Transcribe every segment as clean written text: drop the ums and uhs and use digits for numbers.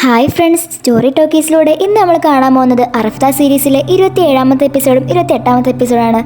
Hi friends, story ടോക്കീസിലൂടെ ഇന്ന് നമ്മൾ കാണാൻ പോകുന്നത് അറഫ്ത സീരീസിലെ 27ാമത്തെ എപ്പിസോഡും 28ാമത്തെ എപ്പിസോഡാണ്.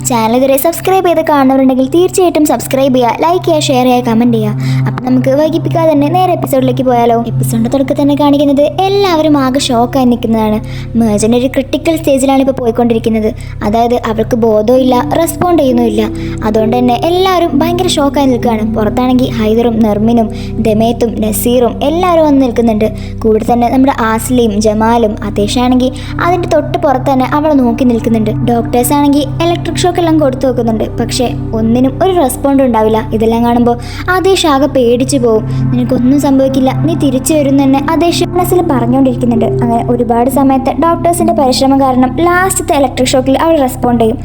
ചാനൽ ഇതുവരെ സബ്സ്ക്രൈബ് ചെയ്ത് കാണുന്നവരുണ്ടെങ്കിൽ തീർച്ചയായിട്ടും സബ്സ്ക്രൈബ് ചെയ്യുക, ലൈക്ക് ചെയ്യുക, ഷെയർ ചെയ്യുക, കമൻറ്റ് ചെയ്യുക. അപ്പം നമുക്ക് വൈകിപ്പിക്കാതെ തന്നെ നേരെ എപ്പിസോഡിലേക്ക് പോയാലോ. എപ്പിസോഡിൻ്റെ തുടക്കത്തിൽ തന്നെ കാണിക്കുന്നത് എല്ലാവരും ആകെ ഷോക്കായി നിൽക്കുന്നതാണ്. മേജൻ്റെ ഒരു ക്രിട്ടിക്കൽ സ്റ്റേജിലാണ് ഇപ്പോൾ പോയിക്കൊണ്ടിരിക്കുന്നത്. അതായത് അവൾക്ക് ബോധമില്ല, റെസ്പോണ്ട് ചെയ്യുന്നുമില്ല. അതുകൊണ്ട് തന്നെ എല്ലാവരും ഭയങ്കര ഷോക്കായി നിൽക്കുകയാണ്. പുറത്താണെങ്കിൽ ഹൈദറും നെർമിനും ദമേത്തും നസീറും എല്ലാവരും വന്ന് നിൽക്കുന്നുണ്ട്. കൂടെ തന്നെ നമ്മുടെ ആസ്ലിയും ജമാലും അതേഷാണെങ്കിൽ അതിൻ്റെ തൊട്ട് പുറത്ത് തന്നെ അവളെ നോക്കി നിൽക്കുന്നുണ്ട്. ഡോക്ടേഴ്സ് ആണെങ്കിൽ ഇലക്ട്രിക് ഷോക്ക് എല്ലാം കൊടുത്തു വെക്കുന്നുണ്ട്. പക്ഷേ ഒന്നിനും ഒരു റെസ്പോണ്ട് ഉണ്ടാവില്ല. ഇതെല്ലാം കാണുമ്പോൾ അതേഷ് ആകെ പേടിച്ചു പോകും. നിനക്കൊന്നും സംഭവിക്കില്ല, നീ തിരിച്ചു വരും തന്നെ അതേഷ് മനസ്സിൽ പറഞ്ഞുകൊണ്ടിരിക്കുന്നുണ്ട്. അങ്ങനെ ഒരുപാട് സമയത്ത് ഡോക്ടേഴ്സിൻ്റെ പരിശ്രമം കാരണം ലാസ്റ്റത്തെ ഇലക്ട്രിക് ഷോക്കിൽ അവൾ റെസ്പോണ്ട് ചെയ്യും.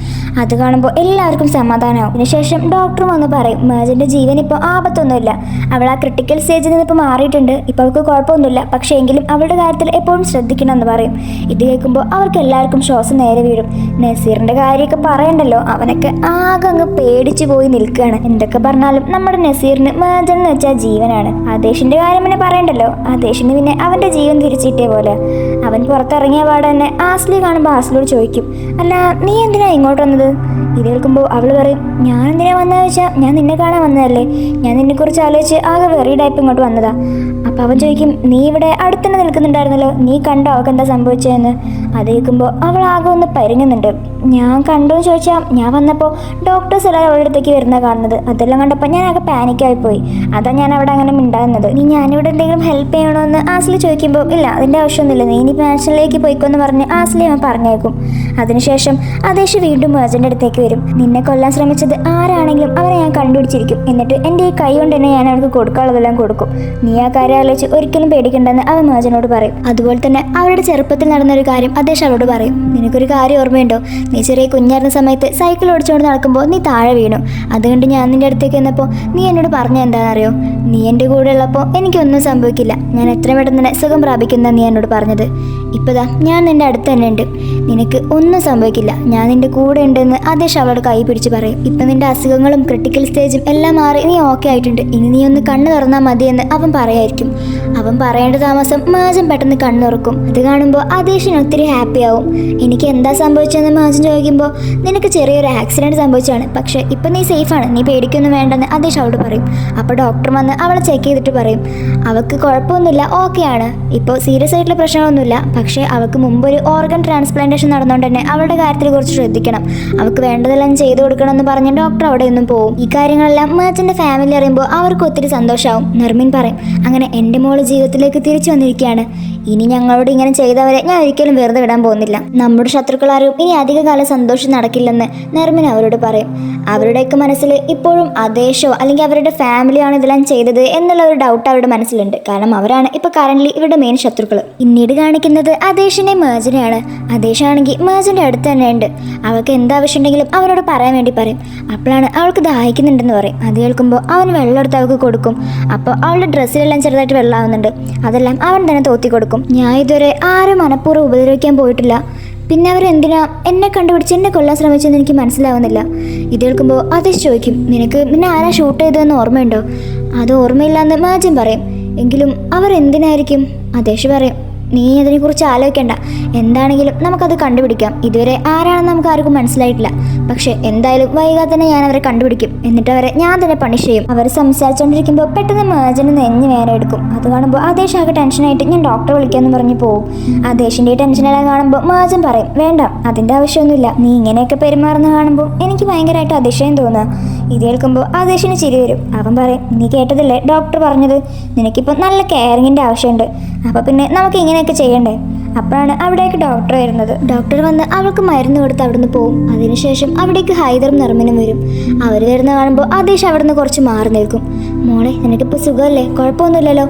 അത് കാണുമ്പോൾ എല്ലാവർക്കും സമാധാനമാവും. അതിനുശേഷം ഡോക്ടറും വന്ന് പറയും, മേജൻ്റെ ജീവൻ ഇപ്പോൾ ആപത്തൊന്നുമില്ല, അവൾ ആ ക്രിട്ടിക്കൽ സ്റ്റേജിൽ നിന്ന് ഇപ്പോൾ മാറിയിട്ടുണ്ട്, ഇപ്പോൾ അവൾക്ക് കുഴപ്പമൊന്നുമില്ല, പക്ഷേ എങ്കിലും അവളുടെ കാര്യത്തിൽ എപ്പോഴും ശ്രദ്ധിക്കണമെന്ന് പറയും. ഇത് കേൾക്കുമ്പോൾ അവർക്ക് എല്ലാവർക്കും ശ്വാസം നേരെ വീഴും. നസീറിൻ്റെ കാര്യമൊക്കെ പറയണ്ടല്ലോ, അവനൊക്കെ ആകെ അങ്ങ് പേടിച്ചു പോയി നിൽക്കുകയാണ്. എന്തൊക്കെ പറഞ്ഞാലും നമ്മുടെ നസീറിന് മേജൻ എന്ന് വെച്ചാൽ ജീവനാണ്. ആദേശിൻ്റെ കാര്യം പിന്നെ പറയണ്ടല്ലോ, ആദേശിന് പിന്നെ അവൻ്റെ ജീവൻ തിരിച്ചിട്ടേ പോലെ. അവൻ പുറത്തിറങ്ങിയ പാടെ തന്നെ ആസ്ലി കാണുമ്പോൾ ആസ്ലിയോട് ചോദിക്കും, അല്ല നീ എന്തിനാ ഇങ്ങോട്ട് വന്നത്? ഇത് കേൾക്കുമ്പോൾ അവൾ പറയും, ഞാൻ എന്തിനാ വന്നതെന്ന് വെച്ചാൽ ഞാൻ നിന്നെ കാണാൻ വന്നതല്ലേ, ഞാൻ നിന്നെക്കുറിച്ച് ആലോചിച്ച് ആകെ വെറിയിടായപ്പോൾ ഇങ്ങോട്ട് വന്നതാ. അപ്പോൾ അവൻ ചോദിക്കും, നീ ഇവിടെ അടുത്തന്നെ നിൽക്കുന്നുണ്ടായിരുന്നല്ലോ, നീ കണ്ടോ അവൾക്ക് എന്താ സംഭവിച്ചതെന്ന്? അത് കേൾക്കുമ്പോൾ അവൾ ആകെ ഒന്ന് പരിങ്ങുന്നുണ്ട്. ഞാൻ കണ്ടോ എന്ന് ചോദിച്ചാൽ ഞാൻ വന്നപ്പോൾ ഡോക്ടേഴ്സ് എല്ലാവരും അവളുടെ അടുത്തേക്ക് വരുന്ന കാണുന്നത്. അതെല്ലാം കണ്ടപ്പോൾ ഞാൻ ആകെ പാനിക്കായിപ്പോയി. അതാ ഞാൻ അവിടെ അങ്ങനെ മിണ്ടാകുന്നത്. നീ ഞാനിവിടെ എന്തെങ്കിലും ഹെൽപ്പ് ചെയ്യണോ എന്ന് ആസ്ലി ചോദിക്കുമ്പോൾ, ഇല്ല അതിൻ്റെ ആവശ്യമൊന്നുമില്ല, നീ ഇനി മാൻഷനിലേക്ക് പോയിക്കോന്ന് പറഞ്ഞ് ആസ്ലി അവൻ പറഞ്ഞേക്കും. അതിനുശേഷം ആദേശ് വീണ്ടും മേജൻ്റെ അടുത്തേക്ക് വരും. നിന്നെ കൊല്ലാൻ ശ്രമിച്ചത് ആരാണെങ്കിലും അവരെ ഞാൻ കണ്ടുപിടിച്ചിരിക്കും, എന്നിട്ട് എൻ്റെ ഈ കൈ കൊണ്ട് തന്നെ ഞാൻ അവർക്ക് കൊടുക്കാനുള്ളതെല്ലാം കൊടുക്കും, നീ ആ കാര്യം ആലോചിച്ച് ഒരിക്കലും പേടിക്കണ്ടെന്ന് അവൻ മേജനോട് പറയും. അതുപോലെ തന്നെ അവരുടെ ചെറുപ്പത്തിൽ നടന്നൊരു കാര്യം ആദേശ് അവളോട് പറയും. നിനക്കൊരു കാര്യം ഓർമ്മയുണ്ടോ, നീ ചെറിയ കുഞ്ഞായിരുന്ന സമയത്ത് സൈക്കിൾ ഓടിച്ചുകൊണ്ട് നടക്കുമ്പോൾ നീ താഴെ വീണു. അതുകൊണ്ട് ഞാൻ നിൻ്റെ അടുത്തേക്ക് വന്നപ്പോൾ നീ എന്നോട് പറഞ്ഞ എന്താണെന്നറിയോ, നീ എൻ്റെ കൂടെ ഉള്ളപ്പോൾ എനിക്കൊന്നും സംഭവിക്കില്ല, ഞാൻ എത്ര പെട്ടെന്ന് തന്നെ സുഖം പ്രാപിക്കുന്ന നീ എന്നോട് പറഞ്ഞത്. ഇപ്പതാ ഞാൻ നിൻ്റെ അടുത്ത് തന്നെ ഉണ്ട്, നിനക്ക് ഒന്നും സംഭവിക്കില്ല, ഞാൻ നിൻ്റെ കൂടെ ഉണ്ടെന്ന് ആദേശ് അവളുടെ കൈ പിടിച്ച് പറയും. ഇപ്പം നിൻ്റെ അസുഖങ്ങളും ക്രിട്ടിക്കൽ സ്റ്റേജും എല്ലാം മാറി നീ ഓക്കെ ആയിട്ടുണ്ട്, ഇനി നീ ഒന്ന് കണ്ണ് തുറന്നാൽ മതിയെന്ന് അവൻ പറയായിരിക്കും. അവൻ പറയേണ്ട താമസം മേജൻ പെട്ടെന്ന് കണ്ണു തുറക്കും. അത് കാണുമ്പോൾ ആദേശിന് ഒത്തിരി ഹാപ്പി ആവും. എനിക്ക് എന്താ സംഭവിച്ചതെന്ന് മേജൻ ചോദിക്കുമ്പോൾ, നിനക്ക് ചെറിയൊരു ആക്സിഡൻറ്റ് സംഭവിച്ചാണ്, പക്ഷേ ഇപ്പം നീ സേഫാണ്, നീ പേടിക്കൊന്നും വേണ്ടെന്ന് ആദേശ് അവളോട് പറയും. അപ്പോൾ ഡോക്ടർ വന്ന് അവളെ ചെക്ക് ചെയ്തിട്ട് പറയും, അവൾക്ക് കുഴപ്പമൊന്നുമില്ല, ഓക്കെയാണ്, ഇപ്പോൾ സീരിയസ് ആയിട്ടുള്ള പ്രശ്നമൊന്നുമില്ല, പക്ഷേ അവൾക്ക് മുമ്പൊരു ഓർഗൻ ട്രാൻസ്പ്ലാന്റേഷൻ നടന്നുകൊണ്ട് തന്നെ അവളുടെ കാര്യത്തിൽ കുറച്ച് ശ്രദ്ധിക്കണം, അവൾക്ക് വേണ്ടതെല്ലാം ചെയ്തു കൊടുക്കണം എന്ന് പറഞ്ഞ് ഡോക്ടർ അവിടെ നിന്നും പോകും. ഈ കാര്യങ്ങളെല്ലാം മേജൻ്റെ ഫാമിലി അറിയുമ്പോൾ അവർക്ക് ഒത്തിരി സന്തോഷമാവും. നെർമിൻ പറയും, അങ്ങനെ എൻ്റെ മോള് ജീവിതത്തിലേക്ക് തിരിച്ചു വന്നിരിക്കുകയാണ്, ഇനി ഞങ്ങളോട് ഇങ്ങനെ ചെയ്തവരെ ഞാൻ ഒരിക്കലും വെറുതെ വിടാൻ പോകുന്നില്ല, നമ്മുടെ ശത്രുക്കളാരും ഇനി അധികകാലം സന്തോഷം നടക്കില്ലെന്ന് നെർമിൻ അവരോട് പറയും. അവരുടെയൊക്കെ മനസ്സിൽ ഇപ്പോഴും ആദേശോ അല്ലെങ്കിൽ അവരുടെ ഫാമിലിയാണ് ഇതെല്ലാം ചെയ്തത് എന്നുള്ള ഒരു ഡൗട്ട് അവരുടെ മനസ്സിലുണ്ട്. കാരണം അവരാണ് ഇപ്പോൾ കറന്റ് ഇവരുടെ മെയിൻ ശത്രുക്കൾ. പിന്നീട് കാണിക്കുന്നത് ആദേശിനെ മേജനെയാണ്. ആദേശാണെങ്കിൽ മേജൻ്റെ അടുത്ത് തന്നെ ഉണ്ട്. അവൾക്ക് എന്താവശ്യം ഉണ്ടെങ്കിലും അവനോട് പറയാൻ വേണ്ടി പറയും. അപ്പോഴാണ് അവൾക്ക് ദാഹിക്കുന്നുണ്ടെന്ന് പറയും. അത് കേൾക്കുമ്പോൾ അവൻ വെള്ളം എടുത്ത് അവൾക്ക് കൊടുക്കും. അപ്പോൾ അവളുടെ ഡ്രസ്സിലെല്ലാം ചെറുതായിട്ട് വെള്ളമാവുന്നുണ്ട്. അതെല്ലാം അവൻ തന്നെ തോത്തി കൊടുക്കും. ഞാൻ ഇതുവരെ ആരും മനഃപൂർവ്വം ഉപദ്രവിക്കാൻ പോയിട്ടില്ല, പിന്നെ അവരെന്തിനാ എന്നെ കണ്ടുപിടിച്ച് എന്നെ കൊല്ലാൻ ശ്രമിച്ചെന്ന് എനിക്ക് മനസ്സിലാവുന്നില്ല. ഇത് കേൾക്കുമ്പോൾ ആദേശ് ചോദിക്കും, നിന്നെ ആരാ ഷൂട്ട് ചെയ്തതെന്ന് ഓർമ്മയുണ്ടോ? അത് ഓർമ്മയില്ലാന്ന് മേജൻ പറയും. എങ്കിലും അവർ എന്തിനായിരിക്കും? ആദേശ് പറയും, നീ അതിനെക്കുറിച്ച് ആലോചിക്കേണ്ട, എന്താണെങ്കിലും നമുക്കത് കണ്ടുപിടിക്കാം. ഇതുവരെ ആരാണെന്ന് നമുക്ക് ആർക്കും മനസ്സിലായിട്ടില്ല, പക്ഷേ എന്തായാലും വൈകാതെ തന്നെ ഞാൻ അവരെ കണ്ടുപിടിക്കും, എന്നിട്ട് അവരെ ഞാൻ തന്നെ പണിഷ് ചെയ്യും. അവർ സംസാരിച്ചുകൊണ്ടിരിക്കുമ്പോൾ പെട്ടെന്ന് മേജന് നെഞ്ഞ് വേന എടുക്കും. അത് കാണുമ്പോൾ ആദേശ് ആകെ ടെൻഷനായിട്ട് ഞാൻ ഡോക്ടറെ വിളിക്കാമെന്ന് പറഞ്ഞ് പോകും. ആദേശിൻ്റെ ഈ ടെൻഷനെല്ലാം കാണുമ്പോൾ മേജൻ പറയും, വേണ്ട, അതിൻ്റെ ആവശ്യമൊന്നുമില്ല, നീ ഇങ്ങനെയൊക്കെ പെരുമാറുന്ന കാണുമ്പോൾ എനിക്ക് ഭയങ്കരമായിട്ട് അതിശയം തോന്നുക. ഇത് കേൾക്കുമ്പോൾ ആദേശിന് ചിരി വരും. അവൻ പറയും, നീ കേട്ടതല്ലേ ഡോക്ടർ പറഞ്ഞത്, നിനക്കിപ്പോൾ നല്ല കെയറിങ്ങിൻ്റെ ആവശ്യമുണ്ട്, അപ്പോൾ പിന്നെ നമുക്ക് ഇങ്ങനെയൊക്കെ ചെയ്യണ്ടേ? അപ്പോഴാണ് അവിടേക്ക് ഡോക്ടർ വരുന്നത്. ഡോക്ടർ വന്ന് അവൾക്ക് മരുന്ന് കൊടുത്ത് അവിടുന്ന് പോകും. അതിനുശേഷം അവിടേക്ക് ഹൈദറും നെർമിനും വരും. അവർ വരുന്ന കാണുമ്പോൾ ആദേശ് അവിടുന്ന് കുറച്ച് മാറി നിൽക്കും. മോളെ, നിനക്കിപ്പോൾ സുഖമല്ലേ? കുഴപ്പമൊന്നുമില്ലല്ലോ?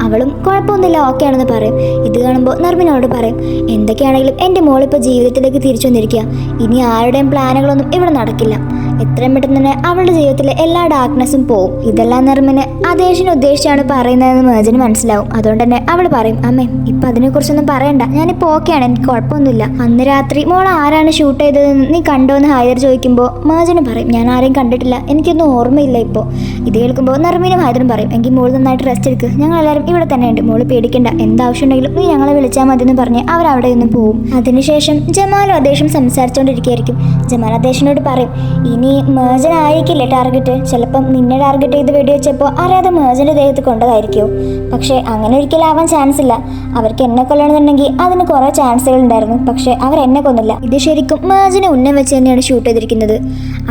അവളും കുഴപ്പമൊന്നുമില്ല, ഓക്കെ ആണെന്ന് പറയും. ഇത് കാണുമ്പോൾ നെർമിനോട് പറയും, എന്തൊക്കെയാണെങ്കിലും എൻ്റെ മോളിപ്പോൾ ജീവിതത്തിലേക്ക് തിരിച്ചു വന്നിരിക്കുക, ഇനി ആരുടെയും പ്ലാനുകളൊന്നും ഇവിടെ നടക്കില്ല, എത്രയും പെട്ടെന്ന് തന്നെ അവളുടെ ജീവിതത്തിലെ എല്ലാ ഡാർക്ക്നെസ്സും പോവും. ഇതെല്ലാം നിർമ്മിന് ആദേശിനെ ഉദ്ദേശിച്ചാണ് പറയുന്നതെന്ന് മേജന് മനസ്സിലാവും. അതുകൊണ്ട് തന്നെ അവൾ പറയും, അമ്മേ ഇപ്പൊ അതിനെക്കുറിച്ചൊന്നും പറയണ്ട, ഞാനിപ്പോ ഓക്കെയാണ്, എനിക്ക് കുഴപ്പമൊന്നുമില്ല. അന്ന് രാത്രി മോൾ ആരാണ് ഷൂട്ട് ചെയ്തതെന്ന് നീ കണ്ടോന്ന് ഹൈദർ ചോദിക്കുമ്പോൾ മേജന് പറയും, ഞാൻ ആരെയും കണ്ടിട്ടില്ല, എനിക്കൊന്നും ഓർമ്മയില്ല ഇപ്പോൾ. ഇത് കേൾക്കുമ്പോൾ നർമീനും ഹൈദറും പറയും, എങ്കിൽ മോൾ നന്നായിട്ട് റെസ്റ്റ് എടുക്കുക, ഞങ്ങൾ എല്ലാവരും ഇവിടെ തന്നെ ഉണ്ട്, മോള് പേടിക്കണ്ട, എന്താവശ്യം ഉണ്ടെങ്കിലും നീ ഞങ്ങളെ വിളിച്ചാൽ മതി എന്ന് പറഞ്ഞ് അവരവിടെ നിന്ന് പോവും. അതിനുശേഷം ജമാലും അദേശം സംസാരിച്ചുകൊണ്ടിരിക്കുകയായിരിക്കും. ജമാൽ അദേശിനോട് പറയും, ഇനി മേജൻ ആയിരിക്കില്ലേ ടാർഗറ്റ്, ചിലപ്പം നിന്നെ ടാർഗറ്റ് ചെയ്ത് വെടിവെച്ചപ്പോൾ അറിയാതെ മേജന്റെ ദേഹത്ത് കൊണ്ടതായിരിക്കുമോ? പക്ഷേ അങ്ങനെ ഒരിക്കലും ആവാൻ ചാൻസ് ഇല്ല. അവർക്ക് എന്നെ കൊല്ലണമെന്നുണ്ടെങ്കിൽ അതിന് കുറേ ചാൻസുകൾ ഉണ്ടായിരുന്നു, പക്ഷേ അവർ എന്നെ കൊന്നില്ല. ഇത് ശരിക്കും മേജനെ ഉന്നം വെച്ച് തന്നെയാണ് ഷൂട്ട് ചെയ്തിരിക്കുന്നത്.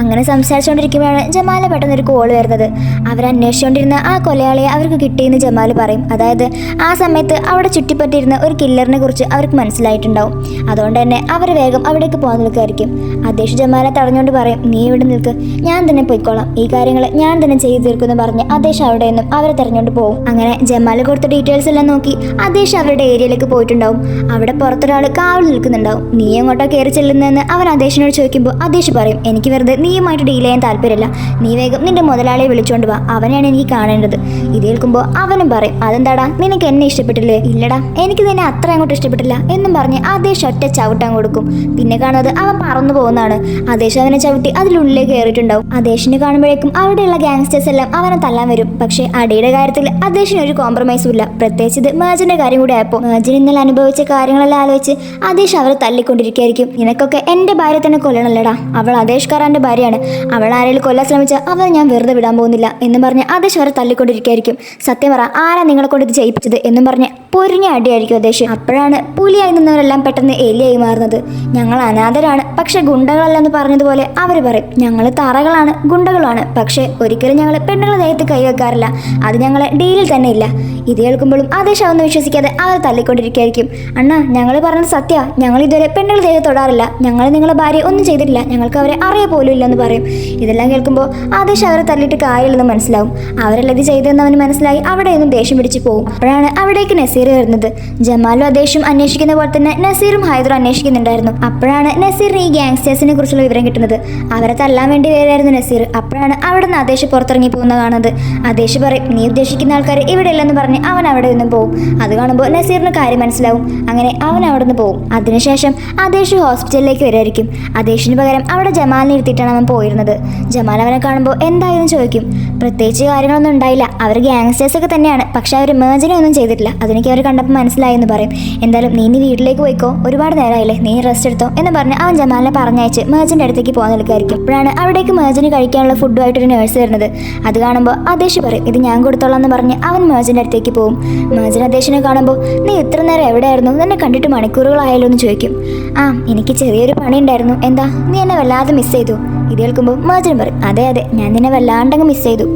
അങ്ങനെ സംസാരിച്ചുകൊണ്ടിരിക്കുമ്പോഴാണ് ജമാലെ പെട്ടെന്ന് ഒരു കോൾ വരുന്നത്. അവരന്വേഷിച്ചുകൊണ്ടിരുന്ന ആ കൊലയാളിയെ അവർക്ക് കിട്ടിയെന്ന് ജമാൽ പറയും. അതായത് ആ സമയത്ത് അവിടെ ചുറ്റിപ്പറ്റിയിരുന്ന ഒരു കില്ലറിനെ കുറിച്ച് അവർക്ക് മനസ്സിലായിട്ടുണ്ടാവും. അതുകൊണ്ട് തന്നെ അവർ വേഗം അവിടേക്ക് പോകാൻ നിൽക്കുമായിരിക്കും. അദേശ് ജമാലെ തടഞ്ഞുകൊണ്ട് പറയും, നീ ഇവിടെ നിൽക്ക്, ഞാൻ തന്നെ പോയിക്കോളാം, ഈ കാര്യങ്ങൾ ഞാൻ തന്നെ ചെയ്തു തീർക്കുമെന്ന് പറഞ്ഞ് അദേശ് അവിടെ നിന്നും അവരെ തെരഞ്ഞുകൊണ്ട് പോകും. അങ്ങനെ ജമാൽ കൊടുത്ത ഡീറ്റെയിൽസ് എല്ലാം നോക്കി അദേശ് അവരുടെ ഏരിയയിലേക്ക് പോയിട്ടുണ്ടാവും. അവിടെ പുറത്തൊരാൾ കാവൽ നിൽക്കുന്നുണ്ടാവും. നീ എങ്ങോട്ടാ കയറി ചെല്ലുന്നതെന്ന് അവൻ അദേശിനോട് ചോദിക്കുമ്പോൾ അദേശ് പറയും, എനിക്ക് വെറുതെ നീയുമായിട്ട് ഡീൽ ചെയ്യാൻ താല്പര്യമില്ല, നീ വേഗം നിന്റെ മുതലാളിയെ വിളിച്ചോണ്ട് വാ, അവനെയാണ് എനിക്ക് കാണേണ്ടത്. ഇത് കേൾക്കുമ്പോൾ അവനും പറയും, അതെന്താടാ നിനക്ക് എന്നെ ഇഷ്ടപ്പെട്ടില്ലേ? ഇല്ലടാ, എനിക്ക് നിന്നെ അത്ര അങ്ങോട്ട് ഇഷ്ടപ്പെട്ടില്ല എന്നും പറഞ്ഞ് അദേശ് ഒറ്റ ചവിട്ടാൻ കൊടുക്കും. പിന്നെ കാണുന്നത് അവൻ പറന്നു പോകുന്നതാണ്. അദേശ് അവനെ ചവിട്ടി അതിനുള്ളിലേക്ക് കയറിയിട്ടുണ്ടാവും. അദേശിനെ കാണുമ്പോഴേക്കും അവിടെയുള്ള ഗാങ്സ്റ്റേഴ്സ് എല്ലാം അവനെ തല്ലാൻ വരും. പക്ഷേ അടിയുടെ കാര്യത്തിൽ അദേശിന് ഒരു കോംപ്രമൈസും ഇല്ല. പ്രത്യേകിച്ച് ഇത് മേജന്റെ കാര്യം കൂടി ആയപ്പോൾ മേജൻ ഇന്നലെ അനുഭവിച്ച കാര്യങ്ങളെല്ലാം ആലോചിച്ച് അദേശ് അവരെ തല്ലിക്കൊണ്ടിരിക്കുകയായിരിക്കും. നിനക്കൊക്കെ എന്റെ ഭാര്യ തന്നെ കൊല്ലണല്ലടാ, അവൾ അദേശ് ഖാറാന്റെ ഭാര്യയാണ്, അവൾ ആരെങ്കിലും കൊല്ലാൻ ശ്രമിച്ചാൽ അവരെ ഞാൻ വെറുതെ വിടാൻ പോകുന്നില്ല എന്ന് പറഞ്ഞ് അദേശ് അവരെ തല്ലിക്കൊണ്ടിരിക്കുകയായിരിക്കും. സത്യം പറ, ആരാ നിങ്ങളെ കൊണ്ട് ഇത് ചെയ്യിപ്പിച്ചത് എന്നും പറഞ്ഞ് പൊരിഞ്ഞ അടിയായിരിക്കും അദേശ്. അപ്പോഴാണ് പുലിയായി നിന്നവരെല്ലാം പെട്ടെന്ന് എലിയായി മാറുന്നത്. ഞങ്ങൾ അനാഥരാണ്, പക്ഷെ ഗുണ്ടകളല്ലെന്ന് പറഞ്ഞതുപോലെ അവർ പറയും, ഞങ്ങൾ തറകളാണ്, ഗുണ്ടകളാണ്, പക്ഷെ ഒരിക്കലും ഞങ്ങൾ പെണ്ണുങ്ങളെ ദേഹത്ത് കൈവെക്കാറില്ല, അത് ഞങ്ങളെ ഡീലിൽ തന്നെ ഇല്ല. ഇത് കേൾക്കുമ്പോഴും അദേശ് അതൊന്നും വിശ്വസിക്കാതെ അവർ തല്ലിക്കൊണ്ടിരിക്കുകയായിരിക്കും. അണ്ണാ, ഞങ്ങൾ പറഞ്ഞത് സത്യ, ഞങ്ങൾ ഇതുവരെ പെണ്ണുങ്ങൾ ദേഹത്ത് തൊടാറില്ല, ഞങ്ങൾ നിങ്ങളെ ഭാര്യ ഒന്നും ചെയ്തിട്ടില്ല, ഞങ്ങൾക്ക് അവരെ അറിയ പോലും ഇല്ലെന്ന് പറയും. ഇതെല്ലാം കേൾക്കുമ്പോൾ ആദേശ് അവരെ തല്ലിയിട്ട് കാര്യമില്ലെന്ന് മനസ്സിലാവും. അവരെല്ലാം ഇത് ചെയ്തതെന്ന് അവന് മനസ്സിലായി അവിടെ നിന്നും ദേഷ്യം പിടിച്ച് പോകും. അപ്പോഴാണ് അവിടേക്ക് നസീർ വരുന്നത്. ജമാലും അദേശും അന്വേഷിക്കുന്ന പോലെ തന്നെ നസീറും ഹൈദറും അന്വേഷിക്കുന്നുണ്ടായിരുന്നു. അപ്പോഴാണ് നസീറിന് ഈ ഗാങ്സ്റ്റേഴ്സിനെ കുറിച്ചുള്ള വിവരം കിട്ടുന്നത്. അവരെ തല്ലാൻ വേണ്ടി വരായിരുന്നു നസീർ. അപ്പോഴാണ് അവിടെ നിന്ന് അദേശ് പുറത്തിറങ്ങി പോകുന്ന കാണുന്നത്. അദേശ് പറയും, നീ ഉദ്ദേശിക്കുന്ന ആൾക്കാർ ഇവിടെ ഇല്ലെന്ന് പറഞ്ഞ് അവൻ അവിടെ നിന്നും പോകും. അത് കാണുമ്പോൾ നസീറിന് കാര്യം മനസ്സിലാവും. അങ്ങനെ അവൻ അവിടെ നിന്ന് പോകും. അതിനുശേഷം അദേശ് ഹോസ്പിറ്റലിലേക്ക് വരുമായിരിക്കും. അദേശിന് പകരം അവിടെ ജമാലിനെ ഇരുത്തിയിട്ടാണ് അവൻ പോയിരുന്നത്. ജമാൽ അവനെ കാണുമ്പോൾ എന്തായെന്ന് ചോദിക്കും. പ്രത്യേകിച്ച് കാര്യങ്ങളൊന്നും ഉണ്ടായില്ല, അവർ ഗാങ്സ്റ്റേഴ്സ് ഒക്കെ തന്നെയാണ്, പക്ഷെ അവർ മേജനെ ഒന്നും ചെയ്തിട്ടില്ല, അതെനിക്ക് അവർ കണ്ടപ്പോൾ മനസ്സിലായി എന്ന് പറയും. എന്തായാലും നീ വീട്ടിലേക്ക് പോയിക്കോ, ഒരുപാട് നേരമായില്ലേ, നീ റെസ്റ്റ് എടുത്തോ എന്ന് പറഞ്ഞ് അവൻ ജമാലിനെ പറഞ്ഞയച്ച് മേജന്റെ അടുത്തേക്ക് പോകാൻ നിൽക്കായിരിക്കും. അപ്പോഴാണ് അവിടേക്ക് മേജന് കഴിക്കാനുള്ള ഫുഡുമായിട്ടൊരു നേഴ്സ് വരുന്നത്. അത് കാണുമ്പോൾ അദേശ് പറയും, ഇത് ഞാൻ കൊടുത്തോളാം എന്ന് പറഞ്ഞ് അവൻ മേജന്റെ അടുത്തേക്ക് പോകും. മേജൻ അദേശിനെ കാണുമ്പോൾ, നീ ഇത്ര നേരം എവിടെയായിരുന്നു, നിന്നെ കണ്ടിട്ട് മണിക്കൂറുകളായാലോ എന്ന് ചോദിക്കും. ആ, എനിക്ക് ചെറിയൊരു പണി ഉണ്ടായിരുന്നു, എന്താ നീ എന്നെ വല്ലാതെ മിസ് ചെയ്തു? ഇത് കേൾക്കുമ്പോൾ മേജൻ പറയും, അതെ അതെ, ഞാൻ നിന്നെ വല്ലാണ്ടങ്ങ് മിസ് ചെയ്തു.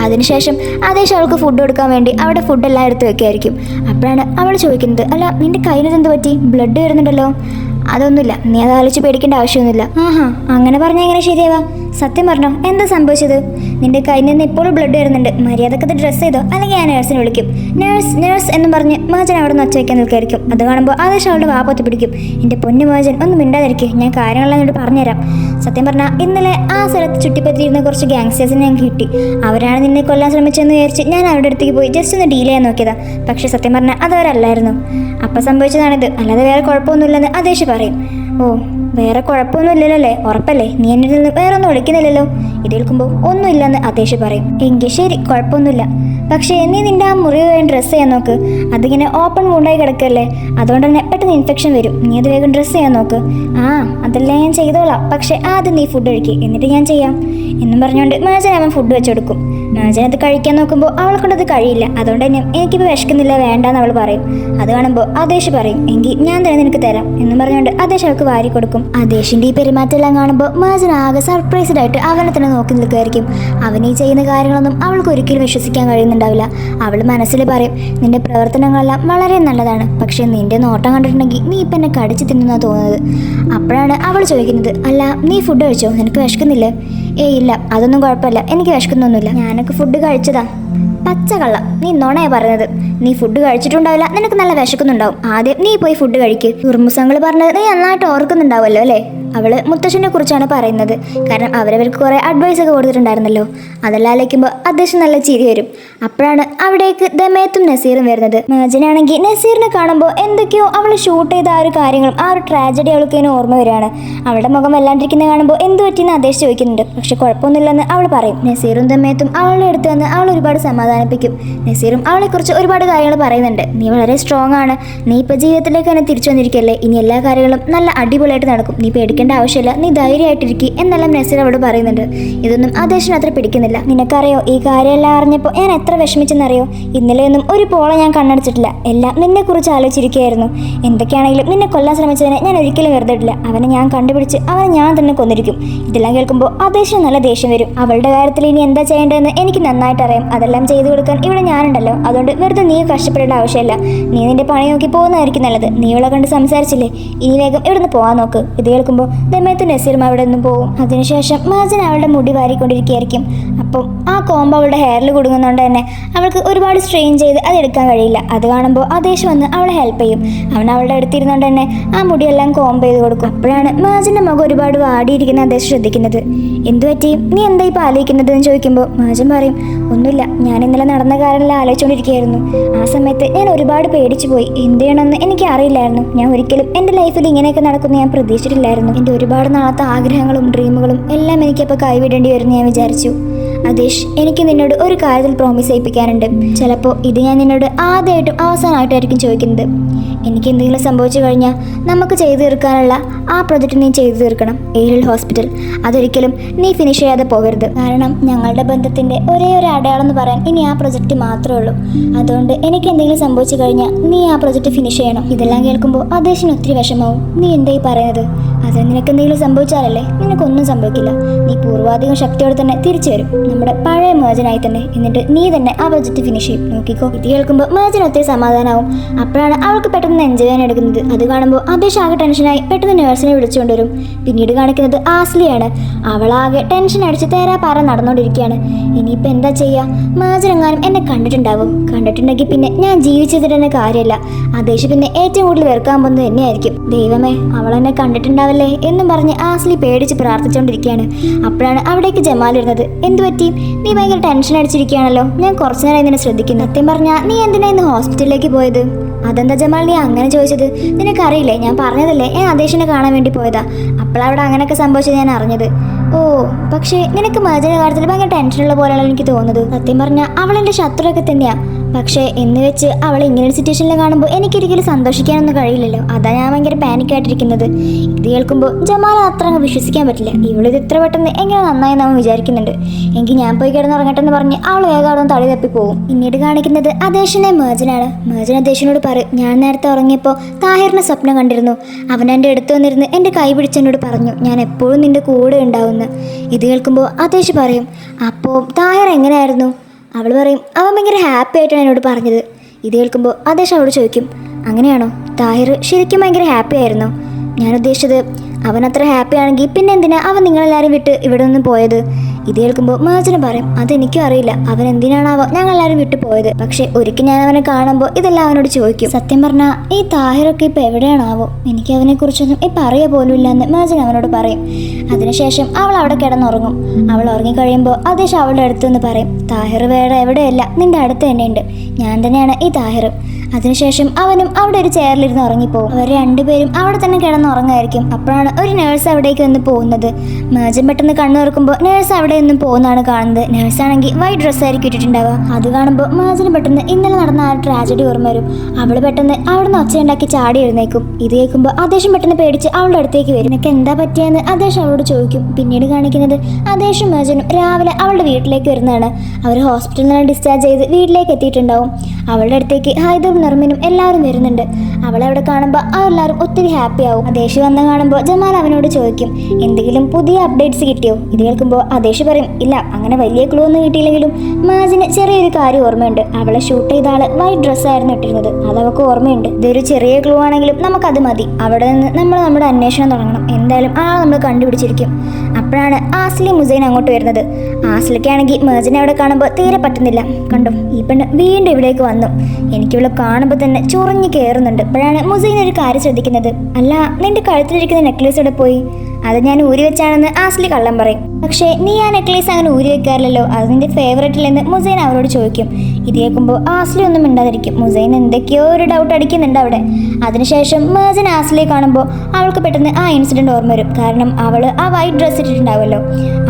അതിനുശേഷം അദേശ് അവൾക്ക് ഫുഡ് കൊടുക്കാൻ വേണ്ടി അവിടെ ഫുഡെല്ലാം എടുത്ത് വെക്കുകയായിരിക്കും. അപ്പോഴാണ് അവൾ ചോദിക്കുന്നത്, അല്ല നിന്റെ കയ്യിൽ എന്ത് പറ്റി, ബ്ലഡ് വരുന്നുണ്ടല്ലോ? അതൊന്നുമില്ല, നീ അത് ആലോചിച്ച് പേടിക്കേണ്ട ആവശ്യമൊന്നുമില്ല. ആഹാ, അങ്ങനെ പറഞ്ഞാൽ എങ്ങനെ ശരിയാവാ? സത്യം പറഞ്ഞോ, എന്താ സംഭവിച്ചത്? നിന്റെ കയ്യിൽ നിന്ന് ഇപ്പോഴും ബ്ലഡ് വരുന്നുണ്ട്, മര്യാദക്കത് ഡ്രസ്സ് ചെയ്തോ, അല്ലെങ്കിൽ ഞാൻ നേഴ്സിനെ വിളിക്കും. നേഴ്സ് നേഴ്സ് എന്ന് പറഞ്ഞ് മേജൻ അവിടെ നിന്ന് ഒച്ച വയ്ക്കാൻ നിൽക്കായിരിക്കും. അത് കാണുമ്പോൾ ആദേശ് അവളുടെ വാപ്പത്തി പിടിക്കും. എൻ്റെ പൊന്നു മേജൻ, ഒന്നും മിണ്ടാതിരിക്കും, ഞാൻ കാര്യങ്ങളെല്ലാം എന്നോട് പറഞ്ഞുതരാം. സത്യം പറഞ്ഞാൽ ഇന്നലെ ആ സ്ഥലത്ത് ചുറ്റിപ്പറ്റിയിരുന്ന കുറച്ച് ഗാങ്സ്റ്റേഴ്സിനെ ഞങ്ങൾക്ക് കിട്ടി. അവരാണ് നിന്നെ കൊല്ലാൻ ശ്രമിച്ചതെന്ന് വിചാരിച്ച് ഞാൻ അവരുടെ അടുത്തേക്ക് പോയി ജസ്റ്റ് ഒന്ന് ഡീൽ ചെയ്യാൻ നോക്കിയതാ. പക്ഷേ സത്യം പറഞ്ഞാൽ അതവരല്ലായിരുന്നു. അപ്പം സംഭവിച്ചതാണിത്, അല്ലാതെ വേറെ കുഴപ്പമൊന്നുമില്ലെന്ന് അദേശ് പറയും. ഓ, വേറെ കുഴപ്പമൊന്നുമില്ലല്ലോ അല്ലേ, ഉറപ്പല്ലേ? നീ എന്നിൽ നിന്ന് വേറെ ഒന്നും വിളിക്കുന്നില്ലല്ലോ? ഇത് കേൾക്കുമ്പോൾ ഒന്നുമില്ലെന്ന് അദേശ് പറയും. എങ്കിൽ ശരി, കുഴപ്പമൊന്നുമില്ല. പക്ഷേ നീ നിന്റെ ആ മുറിവ് വേഗം ഡ്രസ്സ് ചെയ്യാൻ നോക്ക്, അതിങ്ങനെ ഓപ്പൺ വൂണ്ടായി കിടക്കല്ലേ, അതുകൊണ്ട് തന്നെ പെട്ടെന്ന് ഇൻഫെക്ഷൻ വരും. നീ അത് വേഗം ഡ്രസ്സ് ചെയ്യാൻ നോക്ക്. ആ, അതെല്ലാം ഞാൻ ചെയ്തോളാം, പക്ഷേ ആദ്യം നീ ഫുഡ് കഴിക്കുക, എന്നിട്ട് ഞാൻ ചെയ്യാം എന്നും പറഞ്ഞുകൊണ്ട് മേജൻ അവൻ ഫുഡ് വെച്ചെടുക്കും. മേജൻ അത് കഴിക്കാൻ നോക്കുമ്പോൾ അവളെ കൊണ്ടത് കഴിയില്ല. അതുകൊണ്ട് തന്നെ എനിക്കിപ്പോൾ വിശക്കുന്നില്ല, വേണ്ടാന്ന് അവൾ പറയും. അത് കാണുമ്പോൾ അദേശ് പറയും, എങ്കിൽ ഞാൻ തന്നെ നിനക്ക് തരാം എന്നും പറഞ്ഞുകൊണ്ട് അദേശ് അവൾക്ക് വാരി കൊടുക്കും. അദേശിൻ്റെ ഈ പെരുമാറ്റമെല്ലാം കാണുമ്പോൾ മേജൻ ആകെ സർപ്രൈസ്ഡ് ആയിട്ട് അവനെ തന്നെ നോക്കി നിൽക്കുമായിരിക്കും. അവൻ ഈ ചെയ്യുന്ന കാര്യങ്ങളൊന്നും അവൾക്ക് ഒരിക്കലും വിശ്വസിക്കാൻ കഴിയുന്നുണ്ടാവില്ല. അവൾ മനസ്സിൽ പറയും, നിന്റെ പ്രവർത്തനങ്ങളെല്ലാം വളരെ നല്ലതാണ്, പക്ഷേ നിന്റെ നോട്ടം കണ്ടിട്ടുണ്ടെങ്കിൽ നീ ഇപ്പം എന്നെ കടിച്ചു തിന്നുന്നാണ് തോന്നുന്നത്. അപ്പോഴാണ് അവൾ ചോദിക്കുന്നത്, അല്ല നീ ഫുഡ് കഴിച്ചോ, നിനക്ക് വിശക്കുന്നില്ലേ? ഏയ് ഇല്ല, അതൊന്നും കുഴപ്പമില്ല, എനിക്ക് വിശക്കുന്നൊന്നുമില്ല, ഞാനൊക്കെ ഫുഡ് കഴിച്ചതാ. പച്ചക്കള്ളം, നീ നുണയാ പറയുന്നത്. നീ ഫുഡ് കഴിച്ചിട്ടുണ്ടാവില്ല, നിനക്ക് നല്ല വിശക്കുന്നുണ്ടാവും. ആദ്യം നീ പോയി ഫുഡ് കഴിക്ക്. ഉറുമുസങ്ങൾ പറഞ്ഞത് നീ നന്നായിട്ട് ഓർക്കുന്നുണ്ടാവുമല്ലോ അല്ലേ? അവള് മുത്തശ്ശനെ കുറിച്ചാണ് പറയുന്നത്. കാരണം അവരവർക്ക് കുറെ അഡ്വൈസ് ഒക്കെ കൊടുത്തിട്ടുണ്ടായിരുന്നല്ലോ. അതെല്ലാം ആലോചിക്കുമ്പോൾ അത്യാവശ്യം നല്ല ചിരി വരും. അപ്പോഴാണ് അവിടേക്ക് ദമയത്തും നസീറും വരുന്നത്. മേജനാണെങ്കിൽ നസീറിനെ കാണുമ്പോൾ എന്തൊക്കെയോ അവൾ ഷൂട്ട് ചെയ്ത ആ ഒരു കാര്യങ്ങളും ആ ഒരു ട്രാജഡി അവൾക്ക് ഇങ്ങനെ ഓർമ്മ വരികയാണ്. അവളുടെ മുഖം വല്ലാണ്ടിരിക്കുന്ന കാണുമ്പോൾ എന്ത് പറ്റിയെന്ന് അദ്ദേഹം ചോദിക്കുന്നുണ്ട്. പക്ഷെ കുഴപ്പമൊന്നുമില്ലെന്ന് അവൾ പറയും. നസീറും ദമയത്തും അവളുടെ അടുത്ത് വന്ന് അവൾ ഒരുപാട് സമാധാനിപ്പിക്കും. നസീറും അവളെക്കുറിച്ച് ഒരുപാട് കാര്യങ്ങൾ പറയുന്നുണ്ട്. നീ വളരെ സ്ട്രോങ് ആണ്, നീ ഇപ്പോൾ ജീവിതത്തിലേക്ക് തന്നെ തിരിച്ചു വന്നിരിക്കല്ലേ, ഇനി എല്ലാ കാര്യങ്ങളും നല്ല അടിപൊളിയായിട്ട് നടക്കും, നീ പേടിക്കേണ്ട ആവശ്യമില്ല, നീ ധൈര്യമായിട്ടിരിക്കും എന്നെല്ലാം നസീർ അവിടെ പറയുന്നുണ്ട്. ഇതൊന്നും അദ്ദേഹത്തിന് അത്ര പിടിക്കുന്നില്ല. നിനക്കറിയോ, ഈ കാര്യമെല്ലാം അറിഞ്ഞപ്പോൾ ഞാൻ എത്ര വിഷമിച്ചെന്നറിയോ? ഇന്നലെയൊന്നും ഒരു പോള ഞാൻ കണ്ണടച്ചിട്ടില്ല, എല്ലാം നിന്നെ കുറിച്ച് ആലോചിച്ചിരിക്കുകയായിരുന്നു. എന്തൊക്കെയാണെങ്കിലും നിന്നെ കൊല്ലാൻ ശ്രമിച്ചതിനെ ഞാൻ ഒരിക്കലും വെറുതെ ഇട്ടില്ല. അവനെ ഞാൻ കണ്ടുപിടിച്ച് അവനെ ഞാൻ തന്നെ കൊന്നിരിക്കും. ഇതെല്ലാം കേൾക്കുമ്പോൾ അദ്ദേഹത്തിന് നല്ല ദേഷ്യം വരും. അവളുടെ കാര്യത്തിൽ ഇനി എന്താ ചെയ്യേണ്ടതെന്ന് എനിക്ക് നന്നായിട്ട് അറിയാം. അതെല്ലാം ചെയ്തു കൊടുക്കാൻ ഇവിടെ ഞാനുണ്ടല്ലോ. അതുകൊണ്ട് വെറുതെ നീ കഷ്ടപ്പെടേണ്ട ആവശ്യമില്ല. നീ നിന്റെ പണി നോക്കി പോകുന്നതായിരിക്കും നല്ലത്. നീ ഇവളെ കണ്ട് സംസാരിച്ചില്ലേ, ഇനി വേഗം ഇവിടുന്ന് പോകാൻ നോക്ക്. ഇത് കേൾക്കുമ്പോൾ ദമയത്തും നസീറും അവിടെ നിന്നും പോകും. അതിനുശേഷം മാജൻ അവളുടെ മുടി വാരിക്കൊണ്ടിരിക്കുകയായിരിക്കും. അപ്പം ആ കോമ്പ് അവളുടെ ഹെയറിൽ കുടുങ്ങുന്നതുകൊണ്ട് തന്നെ അവൾക്ക് ഒരുപാട് സ്ട്രെയിൻ ചെയ്ത് അത് എടുക്കാൻ കഴിയില്ല. അത് കാണുമ്പോൾ ആദേശ് വന്ന് അവളെ ഹെൽപ്പ് ചെയ്യും. അവൻ അവളുടെ അടുത്തിരുന്നുകൊണ്ട് തന്നെ ആ മുടിയെല്ലാം കോമ്പ് ചെയ്ത് കൊടുക്കും. അപ്പോഴാണ് മാജന്റെ മുഖം ഒരുപാട് വാടിയിരിക്കുന്ന ആദേശ് ശ്രദ്ധിക്കുന്നത്. എന്തുപറ്റി, നീ എന്താ ഇപ്പോൾ ആലോചിക്കുന്നത് എന്ന് ചോദിക്കുമ്പോൾ മാജൻ പറയും, ഒന്നുമില്ല, ഞാൻ ഇന്നലെ നടന്ന കാര്യമെല്ലാം ആലോചിച്ചുകൊണ്ടിരിക്കുകയായിരുന്നു. ആ സമയത്ത് ഞാൻ ഒരുപാട് പേടിച്ചു പോയി. എന്ത് ചെയ്യണമെന്ന് എനിക്ക് അറിയില്ലായിരുന്നു. ഞാൻ ഒരിക്കലും എൻ്റെ ലൈഫിൽ ഇങ്ങനെയൊക്കെ നടക്കുമെന്ന് ഞാൻ പ്രതീക്ഷിച്ചിട്ടില്ലായിരുന്നു. എൻ്റെ ഒരുപാട് നാളത്തെ ആഗ്രഹങ്ങളും ഡ്രീമുകളും എല്ലാം എനിക്കപ്പോൾ കൈവിടേണ്ടി വരുമെന്ന് ഞാൻ വിചാരിച്ചു. ആദേശ്, എനിക്ക് നിന്നോട് ഒരു കാര്യത്തിൽ പ്രോമിസ് ചെയ്യിപ്പിക്കാനുണ്ട്. ചിലപ്പോൾ ഇത് ഞാൻ നിന്നോട് ആദ്യമായിട്ടും അവസാനമായിട്ടായിരിക്കും ചോദിക്കുന്നത്. എനിക്ക് എന്തെങ്കിലും സംഭവിച്ചു കഴിഞ്ഞാൽ നമുക്ക് ചെയ്തു തീർക്കാനുള്ള ആ പ്രൊജക്റ്റ് നീ ചെയ്തു തീർക്കണം. ഏഴിൽ ഹോസ്പിറ്റൽ അതൊരിക്കലും നീ ഫിനിഷ് ചെയ്യാതെ പോകരുത്. കാരണം ഞങ്ങളുടെ ബന്ധത്തിൻ്റെ ഒരേ ഒരു അടയാളം എന്ന് പറയാൻ ഇനി ആ പ്രൊജക്റ്റ് മാത്രമേ ഉള്ളൂ. അതുകൊണ്ട് എനിക്ക് എന്തെങ്കിലും സംഭവിച്ചു കഴിഞ്ഞാൽ നീ ആ പ്രൊജക്റ്റ് ഫിനിഷ് ചെയ്യണം. ഇതെല്ലാം കേൾക്കുമ്പോൾ ആദേശിന് ഒത്തിരി വിഷമാവും. നീ എന്തായി പറയുന്നത്? അത് നിനക്ക് എന്തെങ്കിലും സംഭവിച്ചാലല്ലേ? നിനക്കൊന്നും സംഭവിക്കില്ല. നീ പൂർവാധികം ശക്തിയോടെ തന്നെ തിരിച്ചു വരും, നമ്മുടെ പഴയ മേജനായി തന്നെ. എന്നിട്ട് നീ തന്നെ ആ പ്രൊജക്റ്റ് ഫിനിഷ് ചെയ്യും, നോക്കിക്കോ. ഇത് കേൾക്കുമ്പോൾ മേജൻ ഒത്തിരി സമാധാനമാവും. അപ്പോഴാണ് അവൾക്ക് പെട്ടെന്ന് എൻജോയ് ചെയ്യാൻ എടുക്കുന്നത്. അത് കാണുമ്പോൾ ആദേശ് ആകെ ടെൻഷനായി പെട്ടെന്ന് നേഴ്സിനെ വിളിച്ചുകൊണ്ടുവരും. പിന്നീട് കാണിക്കുന്നത് ആസ്ലിയാണ്. അവളാകെ ടെൻഷൻ അടിച്ച് തേരാപ്പാറ നടന്നുകൊണ്ടിരിക്കുകയാണ്. ഇനിയിപ്പോൾ എന്താ ചെയ്യുക? മേജൻ എങ്ങാനും എന്നെ കണ്ടിട്ടുണ്ടാവും. കണ്ടിട്ടുണ്ടെങ്കിൽ പിന്നെ ഞാൻ ജീവിച്ചതിൻ്റെ കാര്യമില്ല. ആദേശ് പിന്നെ ഏറ്റവും കൂടുതൽ വെറുക്കാൻ പോകുന്നത് തന്നെയായിരിക്കും. ദൈവമേ, അവളെന്നെ കണ്ടിട്ടുണ്ടാവല്ലേ എന്നും പറഞ്ഞ് ആസ്ലി പേടിച്ച് പ്രാർത്ഥിച്ചുകൊണ്ടിരിക്കുകയാണ്. അപ്പോഴാണ് അവിടേക്ക് ജമാൽ ഇരുന്നത്. എന്തു പറ്റി? നീ ഭയങ്കര ടെൻഷൻ അടിച്ചിരിക്കുകയാണല്ലോ. ഞാൻ കുറച്ചു നേരം ഇതിനെ ശ്രദ്ധിക്കുന്നു. സത്യം പറഞ്ഞാൽ നീ എന്തിനാ ഇന്ന് ഹോസ്പിറ്റലിലേക്ക് പോയത്? അതെന്താ ജമാൽ നീ അങ്ങനെ ചോദിച്ചത്? നിനക്കറിയില്ലേ, ഞാൻ പറഞ്ഞതല്ലേ ഞാൻ ആദേശിനെ കാണാൻ വേണ്ടി പോയതാ. അപ്പോഴവിടെ അങ്ങനെയൊക്കെ സംഭവിച്ചത് ഞാൻ അറിഞ്ഞത്. ഓ, പക്ഷേ നിനക്ക് മേജന്റെ കാര്യത്തിൽ ഭയങ്കര ടെൻഷനുള്ള പോലെയാണ് എനിക്ക് തോന്നുന്നത്. സത്യം പറഞ്ഞാൽ അവളെൻ്റെ ശത്രുവൊക്കെ തന്നെയാ. പക്ഷേ എന്ന് വെച്ച് അവളെ ഇങ്ങനെ സിറ്റുവേഷനിൽ കാണുമ്പോൾ എനിക്കൊരിക്കലും സന്തോഷിക്കാനൊന്നും കഴിയില്ലല്ലോ. അതാ ഞാൻ ഭയങ്കര പാനിക്കായിട്ടിരിക്കുന്നത്. ഇത് കേൾക്കുമ്പോൾ ജമാൽ അത്ര അങ്ങ് വിശ്വസിക്കാൻ പറ്റില്ല. ഇവളിത് ഇത്ര പെട്ടെന്ന് എങ്ങനെ നന്നായി അവൻ വിചാരിക്കുന്നുണ്ട്. എങ്കിൽ ഞാൻ പോയി കിടന്നുറങ്ങട്ടെ എന്ന് പറഞ്ഞ് അവൾ വേഗം അവിടെ തടി തപ്പി പോകും. പിന്നീട് കാണിക്കുന്നത് ആദേശിനെ മേജനാണ്. മേജൻ ആദേശിനോട് പറയും, ഞാൻ നേരത്തെ ഉറങ്ങിയപ്പോൾ താഹിറിനെ സ്വപ്നം കണ്ടിരുന്നു. അവൻ എൻ്റെ അടുത്ത് വന്നിരുന്ന് എൻ്റെ കൈ പിടിച്ചെന്നോട് പറഞ്ഞു, ഞാൻ എപ്പോഴും നിൻ്റെ കൂടെ ഉണ്ടാവുമെന്ന്. ഇത് കേൾക്കുമ്പോൾ ആദേശ് പറയും, അപ്പോൾ താഹിർ എങ്ങനെയായിരുന്നു? അവൾ പറയും, അവൻ ഭയങ്കര ഹാപ്പി ആയിട്ടാണ് എന്നോട് പറഞ്ഞത്. ഇത് കേൾക്കുമ്പോൾ ആദേശ് അവളോട് ചോദിക്കും, അങ്ങനെയാണോ? താഹിർ ശരിക്കും ഭയങ്കര ഹാപ്പി ആയിരുന്നോ? ഞാൻ ഉദ്ദേശിച്ചത് അവൻ അത്ര ഹാപ്പി ആണെങ്കിൽ പിന്നെ എന്തിനാ അവൻ നിങ്ങളെല്ലാവരും വിട്ട് ഇവിടെ നിന്ന് പോയത്? ഇത് കേൾക്കുമ്പോൾ മേജനും പറയും, അതെനിക്കും അറിയില്ല, അവൻ എന്തിനാണാവോ ഞങ്ങളെല്ലാവരും വിട്ടു പോയത്. പക്ഷെ ഒരിക്കൽ ഞാൻ അവനെ കാണുമ്പോൾ ഇതെല്ലാം അവനോട് ചോദിക്കും. സത്യം പറഞ്ഞാൽ ഈ താഹിറൊക്കെ ഇപ്പം എവിടെയാണാവോ? എനിക്ക് അവനെക്കുറിച്ചൊന്നും ഇപ്പം അറിയ പോലും ഇല്ല എന്ന് മേജൻ അവനോട് പറയും. അതിനുശേഷം അവൾ അവിടെ കിടന്നുറങ്ങും. അവൾ ഉറങ്ങിക്കഴിയുമ്പോൾ ആദേശ് അവളുടെ അടുത്തുനിന്ന് പറയും, താഹിർ വേറെ എവിടെയല്ല, നിന്റെ അടുത്ത് തന്നെയുണ്ട്, ഞാൻ തന്നെയാണ് ഈ താഹിർ. അതിനുശേഷം അവനും അവിടെ ഒരു ചെയറിലിരുന്ന് ഉറങ്ങിപ്പോകും. അവർ രണ്ടുപേരും അവിടെ തന്നെ കിടന്നുറങ്ങായിരിക്കും. അപ്പോഴാണ് ഒരു നേഴ്സ് അവിടേക്ക് വന്ന് പോകുന്നത്. മേജൻ പെട്ടെന്ന് കണ്ണു തുറക്കുമ്പോൾ നേഴ്സ് അവിടെ നിന്നും പോകുന്നതാണ് കാണുന്നത്. നേഴ്സാണെങ്കിൽ വൈറ്റ് ഡ്രസ്സായിരിക്കും ഇട്ടിട്ടുണ്ടാവുക. അത് കാണുമ്പോൾ മേജന് പെട്ടെന്ന് ഇന്നലെ നടന്ന ആ ട്രാജഡി ഓർമ്മ വരും. അവൾ പെട്ടെന്ന് അവിടുന്ന് ഒച്ചയുണ്ടാക്കി ചാടി എഴുന്നേക്കും. ഇത് കേൾക്കുമ്പോൾ ആദേശം പെട്ടെന്ന് പേടിച്ച് അവളുടെ അടുത്തേക്ക് വരും. നിനക്ക് എന്താ പറ്റിയെന്ന് ആദേശ് അവളോട് ചോദിക്കും. പിന്നീട് കാണിക്കുന്നത് ആദേശും മേജനും രാവിലെ അവളുടെ വീട്ടിലേക്ക് വരുന്നതാണ്. അവർ ഹോസ്പിറ്റലിൽ നിന്ന് ഡിസ്ചാർജ് ചെയ്ത് വീട്ടിലേക്ക് എത്തിയിട്ടുണ്ടാവും. അവളുടെ അടുത്തേക്ക് ഹൈദറും നിർമ്മിനും എല്ലാവരും വരുന്നുണ്ട്. അവളവിടെ കാണുമ്പോൾ അവരെല്ലാവരും ഒത്തിരി ഹാപ്പി ആവും. അദേശ് വന്ന് കാണുമ്പോൾ ജമാൽ അവനോട് ചോദിക്കും, എന്തെങ്കിലും പുതിയ അപ്ഡേറ്റ്സ് കിട്ടിയോ? ഇത് കേൾക്കുമ്പോൾ അദേശ് പറയും, ഇല്ല, അങ്ങനെ വലിയ ക്ലൂ ഒന്നും കിട്ടിയില്ലെങ്കിലും മാജിന് ചെറിയൊരു കാര്യം ഓർമ്മയുണ്ട്. അവളെ ഷൂട്ട് ചെയ്ത ആള് വൈറ്റ് ഡ്രസ്സായിരുന്നു ഇട്ടിരുന്നത്, അത് അവൾക്ക് ഓർമ്മയുണ്ട്. ഇതൊരു ചെറിയ ക്ലൂ ആണെങ്കിലും നമുക്കത് മതി. അവിടെ നിന്ന് നമ്മൾ നമ്മുടെ അന്വേഷണം തുടങ്ങണം. എന്തായാലും ആളെ നമ്മൾ കണ്ടുപിടിച്ചിരിക്കും. അപ്പോഴാണ് ആസ്ലി മുസൈൻ അങ്ങോട്ട് വരുന്നത്. ആസ്ലിക്കാണെങ്കിൽ മേജിനെ അവിടെ കാണുമ്പോൾ തീരെ പറ്റുന്നില്ല. കണ്ടോ, ഈ പെണ്ണ് വീണ്ടും ഇവിടേക്ക് വന്നു. എനിക്കിവിടെ കാണുമ്പോൾ തന്നെ ചൊറിഞ്ഞ് കയറുന്നുണ്ട്. അപ്പോഴാണ് മുസൈൻ ഒരു കാര്യം ശ്രദ്ധിക്കുന്നത്. അല്ല, നിന്റെ കഴുത്തിലിരിക്കുന്ന നെക്ലേസ് ഇവിടെ പോയി? അത് ഞാൻ ഊരി വെച്ചാണെന്ന് ആസ്ലി കള്ളം പറയും. പക്ഷേ നീ ആ നെക്ലേസ് അങ്ങനെ ഊരി വെക്കാറില്ലല്ലോ, അത് നിന്റെ ഫേവറേറ്റിലെന്ന് മുസൈൻ അവരോട് ചോദിക്കും. ഇത് കേൾക്കുമ്പോൾ ആസ്ലി ഒന്നും മിണ്ടാതിരിക്കും. മുസൈൻ എന്തൊക്കെയോ ഒരു ഡൗട്ട് അടിക്കുന്നുണ്ട് അവിടെ. അതിനുശേഷം മേജൻ ആസ്ലിയെ കാണുമ്പോൾ അവൾക്ക് പെട്ടെന്ന് ആ ഇൻസിഡന്റ് ഓർമ്മ വരും. കാരണം അവള് ആ വൈറ്റ് ഡ്രസ്സ് ഇട്ടിട്ടുണ്ടാവുമല്ലോ.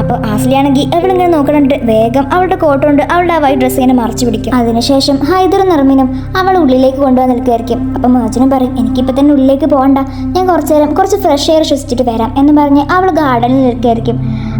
അപ്പോൾ ആസ്ലി ആണെങ്കിൽ അവളിങ്ങനെ നോക്കണിട്ട് വേഗം അവളുടെ കോട്ട് കൊണ്ട് അവളുടെ ആ വൈറ്റ് ഡ്രസ്സ് ഇങ്ങനെ മറച്ചു പിടിക്കും. അതിനുശേഷം ഹൈദറും നർമിനും അവൾ ഉള്ളിലേക്ക് കൊണ്ടുവന്ന് നിൽക്കുകയായിരിക്കും. അപ്പം മേജനും പറയും, എനിക്കിപ്പോൾ തന്നെ ഉള്ളിലേക്ക് പോകണ്ട, ഞാൻ കുറച്ചു നേരം കുറച്ച് ഫ്രഷ് എയർ ശ്വസിച്ചിട്ട് വരാം എന്ന് പറഞ്ഞ് അവൾ ഗാർഡനിൽ നിൽക്കുകയായിരിക്കും.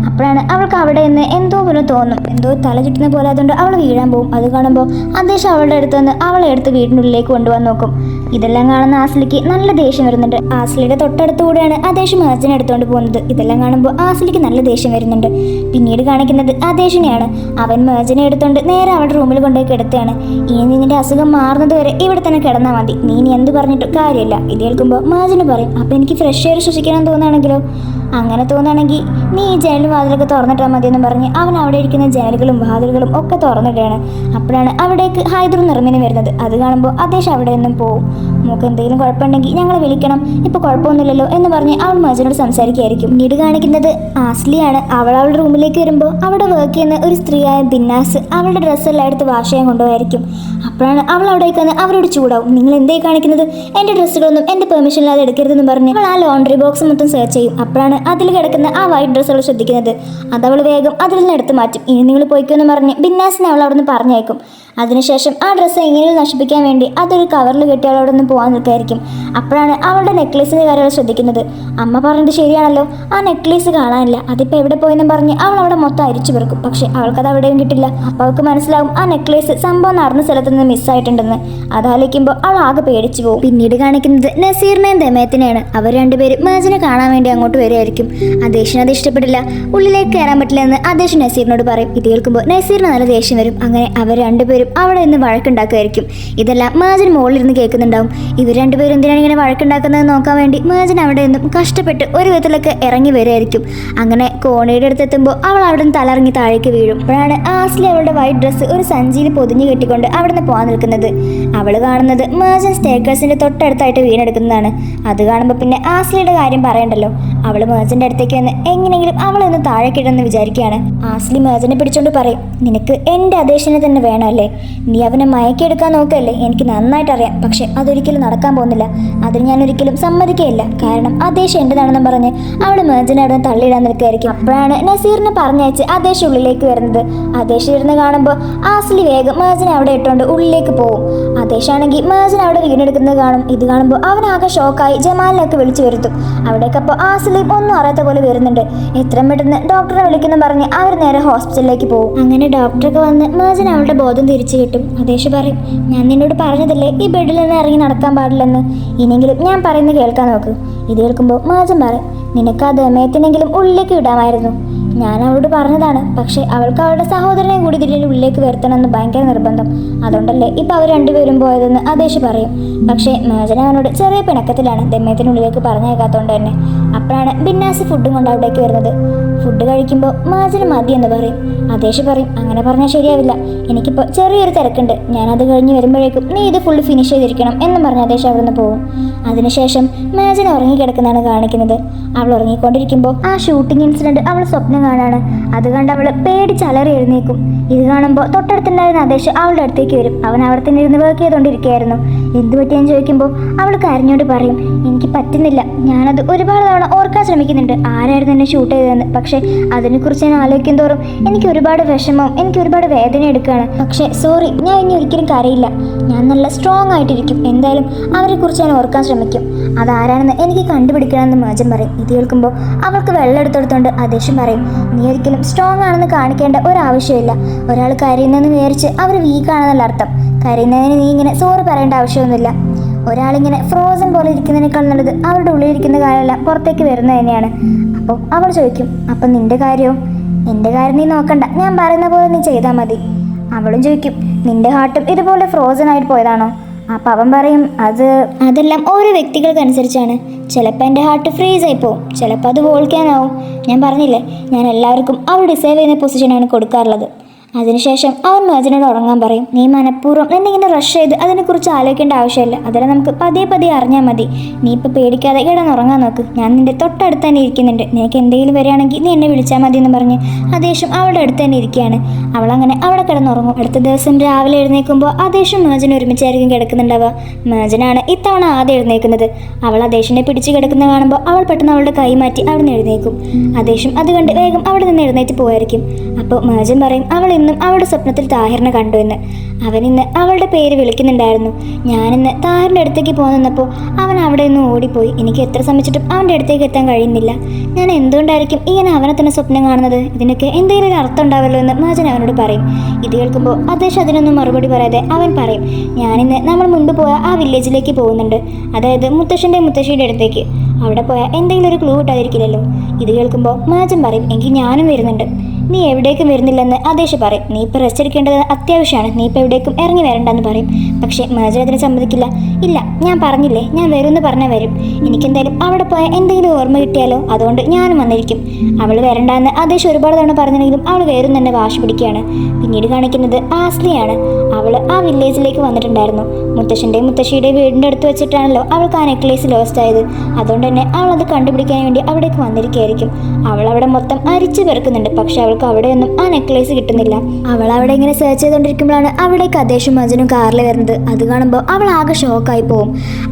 അപ്പോഴാണ് അവൾക്ക് അവിടെ നിന്ന് എന്തോ പോലെ തോന്നും, എന്തോ തല ചുറ്റുന്ന പോലെ. അതുകൊണ്ട് അവൾ വീഴാൻ പോകും. അത് കാണുമ്പോൾ അദേശം അവളുടെ അടുത്ത് നിന്ന് അവളെ എടുത്ത് വീടിനുള്ളിലേക്ക് കൊണ്ടുവന്ന് നോക്കും. ഇതെല്ലാം കാണുന്ന ആസ്ലിക്ക് നല്ല ദേഷ്യം വരുന്നുണ്ട്. ആസ്ലിയുടെ തൊട്ടടുത്തുകൂടെയാണ് അദേശം മേജനെ എടുത്തുകൊണ്ട് പോകുന്നത്. ഇതെല്ലാം കാണുമ്പോൾ ആസ്ലിക്ക് നല്ല ദേഷ്യം വരുന്നുണ്ട്. പിന്നീട് കാണിക്കുന്നത് അദേശിനെയാണ്. അവൻ മേജനെ എടുത്തുകൊണ്ട് നേരെ അവളുടെ റൂമിൽ കൊണ്ടുപോയി കിടത്തുകയാണ്. ഇനി നിന്റെ അസുഖം മാറുന്നത് വരെ ഇവിടെ തന്നെ കിടന്നാൽ മതി, നീ ഇനി എന്ത് പറഞ്ഞിട്ട് കാര്യമില്ല. ഇത് കേൾക്കുമ്പോൾ മേജന് പറയും, അപ്പം എനിക്ക് ഫ്രഷ് എയർ ശ്വസിക്കണം തോന്നുകയാണെങ്കിലോ? അങ്ങനെ തോന്നുകയാണെങ്കിൽ നീ ഈ ജനലും വാതിലൊക്കെ തുറന്നിട്ടാൽ മതിയെന്ന് പറഞ്ഞ് അവൻ അവിടെ ഇരിക്കുന്ന ജനലുകളും വാതിലുകളും ഒക്കെ തുറന്നിടുകയാണ്. അപ്പോഴാണ് അവിടേക്ക് ഹൈദറും നിർമ്മിനും വരുന്നത്. അത് കാണുമ്പോൾ അദേശം അവിടെ നിന്നും പോവും. നമുക്ക് എന്തെങ്കിലും കുഴപ്പമുണ്ടെങ്കിൽ ഞങ്ങളെ വിളിക്കണം, ഇപ്പോൾ കുഴപ്പമൊന്നുമില്ലല്ലോ എന്ന് പറഞ്ഞ് അവൾ മേജനോട് സംസാരിക്കുകയായിരിക്കും. പിന്നീട് കാണിക്കുന്നത് ആസ്ലിയാണ്. അവൾ അവളുടെ റൂമിലേക്ക് വരുമ്പോൾ അവിടെ വർക്ക് ചെയ്യുന്ന ഒരു സ്ത്രീയായ ബിന്നാസ് അവളുടെ ഡ്രസ്സെല്ലാം എടുത്ത് വാഷ് ചെയ്യാൻ കൊണ്ടുപോയിരിക്കും. അപ്പോഴാണ് അവൾ അവിടേക്ക് വന്ന് അവരോട് ചൂടാവും, നിങ്ങൾ എന്തേ കാണിക്കുന്നത്? എൻ്റെ ഡ്രസ്സുകളൊന്നും എൻ്റെ പെർമിഷൻ ഇല്ലാതെ എടുക്കരുതെന്ന് പറഞ്ഞ് അവൾ ആ ലോണ്ടറി ബോക്സ് മൊത്തം സെർച്ച് ചെയ്യും. അപ്പോഴാണ് അതിൽ കിടക്കുന്ന ആ വൈറ്റ് ഡ്രസ്സ് അവൾ ശ്രദ്ധിക്കുന്നത്. അതവൾ വേഗം അതിൽ നിന്ന് എടുത്ത് മാറ്റും. ഇനി നിങ്ങൾ പോയിക്കുമെന്ന് പറഞ്ഞ് ബിന്നാസിനെ അവൾ അവിടെ നിന്ന് പറഞ്ഞേക്കും. അതിനുശേഷം ആ ഡ്രസ്സ് എങ്ങനെയും നശിപ്പിക്കാൻ വേണ്ടി അതൊരു കവറിൽ കെട്ടി അവൾ അവിടെ നിന്ന് പോകാൻ നിൽക്കായിരിക്കും. അപ്പോഴാണ് അവളുടെ നെക്ലേസിൻ്റെ കാര്യം അവൾ ശ്രദ്ധിക്കുന്നത്. അമ്മ പറഞ്ഞത് ശരിയാണല്ലോ, ആ നെക്ലേസ് കാണാനില്ല, അതിപ്പോൾ എവിടെ പോയെന്ന് പറഞ്ഞ് അവൾ അവിടെ മൊത്തം അരിച്ചു പെറുക്കും. പക്ഷെ അവൾക്കത് അവിടെയും കിട്ടില്ല. അപ്പോൾ അവൾക്ക് മനസ്സിലാവും ആ നെക്ലേസ് സംഭവം നടന്ന സ്ഥലത്ത് നിന്ന് മിസ്സായിട്ടുണ്ടെന്ന്. അതാലോചിക്കുമ്പോൾ അവൾ ആകെ പേടിച്ചു പോകും. പിന്നീട് കാണിക്കുന്നത് നസീറിനെയും ദമയത്തിനെയാണ്. അവർ രണ്ടുപേരും മേജനെ കാണാൻ വേണ്ടി അങ്ങോട്ട് വരികയായിരിക്കും. അദേശിന് അത് ഇഷ്ടപ്പെടില്ല. ഉള്ളിലേക്ക് കയറാൻ പറ്റില്ല എന്ന് അദേശ് നസീറിനോട് പറയും. ഇത് കേൾക്കുമ്പോൾ നസീറിന് നല്ല ദേഷ്യം വരും. അങ്ങനെ അവർ രണ്ടുപേരും അവിടെ നിന്ന് വഴക്കുണ്ടാക്കുമായിരിക്കും. ഇതെല്ലാം മേജൻ മുകളിലിരുന്ന് കേൾക്കുന്നുണ്ടാവും. ഇവർ രണ്ടുപേരും എന്തിനാണ് ഇങ്ങനെ വഴക്കുണ്ടാക്കുന്നത് നോക്കാൻ വേണ്ടി മേജൻ അവിടെ നിന്നും കഷ്ടപ്പെട്ട് ഒരു വിധത്തിലൊക്കെ ഇറങ്ങി വരുമായിരിക്കും. അങ്ങനെ കോണയുടെ അടുത്തെത്തുമ്പോൾ അവൾ അവിടെ നിന്ന് തലറങ്ങി താഴേക്ക് വീഴും. അപ്പോഴാണ് ആസ്ലി അവളുടെ വൈറ്റ് ഡ്രസ്സ് ഒരു സഞ്ചിയിൽ പൊതിഞ്ഞു കെട്ടിക്കൊണ്ട് അവിടെ നിന്ന് പോകാൻ നിൽക്കുന്നത്. അവൾ കാണുന്നത് മേജൻ സ്റ്റേക്കേഴ്സിന്റെ തൊട്ടടുത്തായിട്ട് വീണെടുക്കുന്നതാണ്. അത് കാണുമ്പോൾ പിന്നെ ആസ്ലിയുടെ കാര്യം പറയണ്ടല്ലോ. അവൾ മേജന്റെ അടുത്തേക്ക് വന്ന് എങ്ങനെയെങ്കിലും അവളൊന്ന് താഴെ കിടന്ന് വിചാരിക്കുകയാണ്. ആസ്ലി മേജനെ പിടിച്ചോണ്ട് പറയും, നിനക്ക് എൻ്റെ അദേശിനെ തന്നെ വേണമല്ലേ? നീ അവനെ മയക്കിയെടുക്കാൻ നോക്കല്ലേ? എനിക്ക് നന്നായിട്ട് അറിയാം. പക്ഷെ അതൊരിക്കലും നടക്കാൻ പോകുന്നില്ല. അതിന് ഞാൻ ഒരിക്കലും സമ്മതിക്കുകയില്ല. കാരണം അദേശം എൻ്റെതാണെന്ന് പറഞ്ഞ് അവൾ മേജനെ അവിടെ തള്ളിയിടാൻ നിൽക്കുകയായിരിക്കും. അപ്പോഴാണ് നസീറിനെ പറഞ്ഞയച്ച് അദേശം ഉള്ളിലേക്ക് വരുന്നത്. അദേശം ഇരുന്ന് കാണുമ്പോൾ ആസ്ലി വേഗം മേജനെ അവിടെ ഇട്ടുകൊണ്ട് ഉള്ളിലേക്ക് പോകും. അദേശാണെങ്കിൽ മേജൻ അവിടെ വീണെടുക്കുന്നത് കാണും. ഇത് കാണുമ്പോൾ അവനാകെ ഷോക്കായി ജമാലിനൊക്കെ വിളിച്ചു വരുത്തും. അവിടേക്കപ്പോൾ ആസ്ലിയും ഒന്നും അറിയാത്ത പോലെ വരുന്നുണ്ട്. എത്രയും പെട്ടെന്ന് ഡോക്ടറെ വിളിക്കുന്നു പറഞ്ഞ് അവർ നേരെ ഹോസ്പിറ്റലിലേക്ക് പോകും. അങ്ങനെ ഡോക്ടറൊക്കെ വന്ന് മേജൻ അവളുടെ ബോധം തിരിച്ചു കിട്ടും. അദേശ് പറയും, ഞാൻ നിന്നോട് പറഞ്ഞതല്ലേ ഈ ബെഡിൽ നിന്ന് ഇറങ്ങി നടക്കാൻ പാടില്ലെന്ന്, ഇനിയെങ്കിലും ഞാൻ പറയുന്നത് കേൾക്കാൻ നോക്ക്. ഇത് കേൾക്കുമ്പോൾ മേജൻ പറയും, നിനക്ക് ആ ദമയത്തിനെങ്കിലും ഉള്ളിലേക്ക് വിടാമായിരുന്നു. ഞാൻ അവളോട് പറഞ്ഞതാണ്. പക്ഷെ അവൾക്ക് അവളുടെ സഹോദരനെ കൂടി ഇതിൻ്റെ ഉള്ളിലേക്ക് വരുത്തണമെന്ന് ഭയങ്കര നിർബന്ധം. അതുകൊണ്ടല്ലേ ഇപ്പം അവർ രണ്ടുപേരും പോയതെന്ന് അദേശ് പറയും. പക്ഷേ മേജൻ അവനോട് ചെറിയ പിണക്കത്തിലാണ്, ദമയത്തിനുള്ളിലേക്ക് പറഞ്ഞേക്കാത്തതുകൊണ്ട് തന്നെ. അപ്പോഴാണ് ബിന്നാസ് ഫുഡും കൊണ്ട് അവിടേക്ക് വരുന്നത്. ഫുഡ് കഴിക്കുമ്പോൾ മേജന് മതി എന്ന് പറയും. അദേശ് പറയും, അങ്ങനെ പറഞ്ഞാൽ ശരിയാവില്ല, എനിക്കിപ്പോൾ ചെറിയൊരു തിരക്കുണ്ട്, ഞാനത് കഴിഞ്ഞ് വരുമ്പോഴേക്കും നീ ഇത് ഫുള്ള് ഫിനിഷ് ചെയ്തിരിക്കണം എന്നും പറഞ്ഞ് അദേശ് അവിടെ നിന്ന് പോകും. അതിനുശേഷം മേജൻ ഉറങ്ങിക്കിടക്കുന്നതാണ് കാണിക്കുന്നത്. അവൾ ഉറങ്ങിക്കൊണ്ടിരിക്കുമ്പോൾ ആ ഷൂട്ടിംഗ് ഇൻസിഡന്റ് അവൾ സ്വപ്നം കാണാണ്. അത് കണ്ട് അവൾ പേടിച്ചലറി എഴുന്നേക്കും. ഇത് കാണുമ്പോൾ തൊട്ടടുത്തുണ്ടായിരുന്ന അദേശ് അവളുടെ അടുത്തേക്ക് വരും. അവൻ അവിടെ തന്നെ ഇരുന്ന് വർക്ക് ചെയ്തുകൊണ്ടിരിക്കുകയായിരുന്നു. എന്ത് പറ്റിയെന്ന് ചോദിക്കുമ്പോൾ അവൾ കരഞ്ഞോണ്ട് പറയും, എനിക്ക് പറ്റുന്നില്ല, ഞാനത് ഒരുപാട് തവണ ഓർക്കാൻ ശ്രമിക്കുന്നുണ്ട് ആരായിരുന്നു എന്നെ ഷൂട്ട് ചെയ്തതെന്ന്. പക്ഷേ അതിനെക്കുറിച്ച് ഞാൻ ആലോചിക്കും തോറും എനിക്ക് ഒരുപാട് വിഷമവും എനിക്ക് ഒരുപാട് വേദന എടുക്കുകയാണ്. പക്ഷേ സോറി, ഞാൻ ഇനി ഒരിക്കലും കരയില്ല, ഞാൻ നല്ല സ്ട്രോങ് ആയിട്ടിരിക്കും. എന്തായാലും അവരെക്കുറിച്ച് ഞാൻ ഓർക്കാൻ ശ്രമിക്കും. അതാരാണെന്ന് എനിക്ക് കണ്ടുപിടിക്കണമെന്ന് മേജൻ പറയും. ഇത് കേൾക്കുമ്പോൾ അവൾക്ക് വെള്ളം എടുത്തെടുത്തോണ്ട് അദേശം പറയും, നീ ഒരിക്കലും സ്ട്രോങ് ആണെന്ന് കാണിക്കേണ്ട ഒരാവശ്യമില്ല. ഒരാൾ കരയുന്നതെന്ന് വിചാരിച്ച് അവർ വീക്കാണെന്നുള്ള അർത്ഥം. കരയുന്നതിന് നീ ഇങ്ങനെ സോറി പറയേണ്ട ആവശ്യമൊന്നുമില്ല. ഒരാളിങ്ങനെ ഫ്രോസൺ പോലെ ഇരിക്കുന്നതിനേക്കാൾ നല്ലത് അവരുടെ ഉള്ളിലിരിക്കുന്ന കാര്യമെല്ലാം പുറത്തേക്ക് വരുന്നത് തന്നെയാണ്. അപ്പോൾ അവൾ ചോദിക്കും, അപ്പം നിന്റെ കാര്യമോ? എൻ്റെ കാര്യം നീ നോക്കണ്ട, ഞാൻ പറയുന്ന പോലെ നീ ചെയ്താൽ മതി. അവളും ചോദിക്കും, നിന്റെ ഹാർട്ടും ഇതുപോലെ ഫ്രോസൺ ആയിട്ട് പോയതാണോ? അപ്പം അവൻ പറയും, അതെല്ലാം ഓരോ വ്യക്തികൾക്കനുസരിച്ചാണ്. ചിലപ്പോൾ എൻ്റെ ഹാർട്ട് ഫ്രീസ് ആയി പോവും, ചിലപ്പോൾ അത് വോൾക്കാനാവും. ഞാൻ പറഞ്ഞില്ലേ, ഞാൻ എല്ലാവർക്കും അവൾ ഡിസൈവ് ചെയ്യുന്ന പൊസിഷനാണ് കൊടുക്കാറുള്ളത്. അതിനുശേഷം അവൻ മേജനോട് ഉറങ്ങാൻ പറയും. നീ മനഃപൂർവ്വം നിന്നിങ്ങനെ റഷ് ചെയ്ത് അതിനെക്കുറിച്ച് ആലോചിക്കേണ്ട ആവശ്യമില്ല. അതെല്ലാം നമുക്ക് പതിയെ പതിയെ അറിഞ്ഞാൽ മതി. നീ ഇപ്പോൾ പേടിക്കാതെ കിടന്നുറങ്ങാൻ നോക്ക്. ഞാൻ നിൻ്റെ തൊട്ടടുത്ത് തന്നെ ഇരിക്കുന്നുണ്ട്. നിനക്ക് എന്തെങ്കിലും വരികയാണെങ്കിൽ നീ എന്നെ വിളിച്ചാൽ മതി എന്ന് പറഞ്ഞ് ആദേശം അവളുടെ അടുത്ത് തന്നെ ഇരിക്കുകയാണ്. അവളങ്ങനെ അവിടെ കിടന്നുറങ്ങും. അടുത്ത ദിവസം രാവിലെ എഴുന്നേൽക്കുമ്പോൾ ആദേശം മേജനും ഒരുമിച്ചായിരിക്കും കിടക്കുന്നുണ്ടാവുക. മേജനാണ് ഇത്തവണ ആദ്യം എഴുന്നേൽക്കുന്നത്. അവൾ ആദേശിനെ പിടിച്ച് കിടക്കുന്ന കാണുമ്പോൾ അവൾ പെട്ടെന്ന് അവളുടെ കൈ മാറ്റി അവിടെ നിന്ന് എഴുന്നേൽക്കും. ആദേശം അത് കണ്ട് വേഗം അവിടെ നിന്ന് എഴുന്നേറ്റ് പോയായിരിക്കും. അപ്പോൾ മേജൻ പറയും, അവൾ ഇന്നും അവളുടെ സ്വപ്നത്തിൽ താഹിറിനെ കണ്ടു എന്ന്. അവനിന്ന് അവളുടെ പേര് വിളിക്കുന്നുണ്ടായിരുന്നു. ഞാനിന്ന് താഹിറിൻ്റെ അടുത്തേക്ക് പോകുന്നപ്പോൾ അവൻ അവിടെ നിന്ന് ഓടിപ്പോയി. എനിക്ക് എത്ര ശ്രമിച്ചിട്ടും അവൻ്റെ അടുത്തേക്ക് എത്താൻ കഴിയുന്നില്ല. ഞാൻ എന്തുകൊണ്ടായിരിക്കും ഇങ്ങനെ അവനെ തന്നെ സ്വപ്നം കാണുന്നത്? ഇതിനൊക്കെ എന്തെങ്കിലും ഒരു അർത്ഥം ഉണ്ടാവല്ലോ എന്ന് മേജൻ അവനോട് പറയും. ഇത് കേൾക്കുമ്പോൾ അദ്ദേഹം അതിനൊന്നും മറുപടി പറയാതെ അവൻ പറയും, ഞാനിന്ന് നമ്മൾ മുൻപ് പോയ ആ വില്ലേജിലേക്ക് പോകുന്നുണ്ട്, അതായത് മുത്തശ്ശൻ്റെ മുത്തശ്ശിയുടെ അടുത്തേക്ക്. അവിടെ പോയാൽ എന്തെങ്കിലും ഒരു ക്ലൂ ഇട്ടാതിരിക്കില്ലല്ലോ. ഇത് കേൾക്കുമ്പോൾ മേജൻ പറയും, എങ്കിൽ ഞാനും വരുന്നുണ്ട്. നീ എവിടേക്കും വരുന്നില്ലെന്ന് ആദേശ് പറയും. നീ ഇപ്പോൾ റെസ്റ്റ് എടുക്കേണ്ടത് അത്യാവശ്യമാണ്, നീ ഇപ്പോൾ എവിടേക്കും ഇറങ്ങി വരണ്ടെന്ന് പറയും. പക്ഷേ മേജർ അതിന് സമ്മതിക്കില്ല. ഇല്ല, ഞാൻ പറഞ്ഞില്ലേ, ഞാൻ വരുമെന്ന് പറഞ്ഞാൽ വരും. എനിക്കെന്തായാലും അവിടെ പോയാൽ എന്തെങ്കിലും ഓർമ്മ കിട്ടിയാലോ, അതുകൊണ്ട് ഞാനും വന്നിരിക്കും. അവൾ വരണ്ടെന്ന് ആദേശ് ഒരുപാട് തവണ പറഞ്ഞെങ്കിലും അവൾ വേറും തന്നെ വാശി പിടിക്കുകയാണ്. പിന്നീട് കാണിക്കുന്നത് ആസ്ലിയാണ്. അവൾ ആ വില്ലേജിലേക്ക് വന്നിട്ടുണ്ടായിരുന്നു. മുത്തശ്ശൻ്റെ മുത്തശ്ശിയുടെ വീടിൻ്റെ അടുത്ത് വെച്ചിട്ടാണല്ലോ അവൾക്ക് ആ നെക്ലേസ് ലോസ്റ്റ് ആയത്. അതുകൊണ്ട് തന്നെ അവൾ അത് കണ്ടുപിടിക്കാൻ വേണ്ടി അവിടേക്ക് വന്നിരിക്കുകയായിരിക്കും. അവൾ അവിടെ മൊത്തം അരിച്ചു പെറുക്കുന്നുണ്ട്. പക്ഷെ അവൾക്ക് അവിടെയൊന്നും ആ നെക്ലേസ് കിട്ടുന്നില്ല. അവൾ അവിടെ ഇങ്ങനെ സെർച്ച് ചെയ്തുകൊണ്ടിരിക്കുമ്പോഴാണ് അവിടേക്ക് ആദേശും മജനും കാറിൽ വരുന്നത്. അത് കാണുമ്പോൾ അവൾ ആകെ ഷോക്കായി പോകും.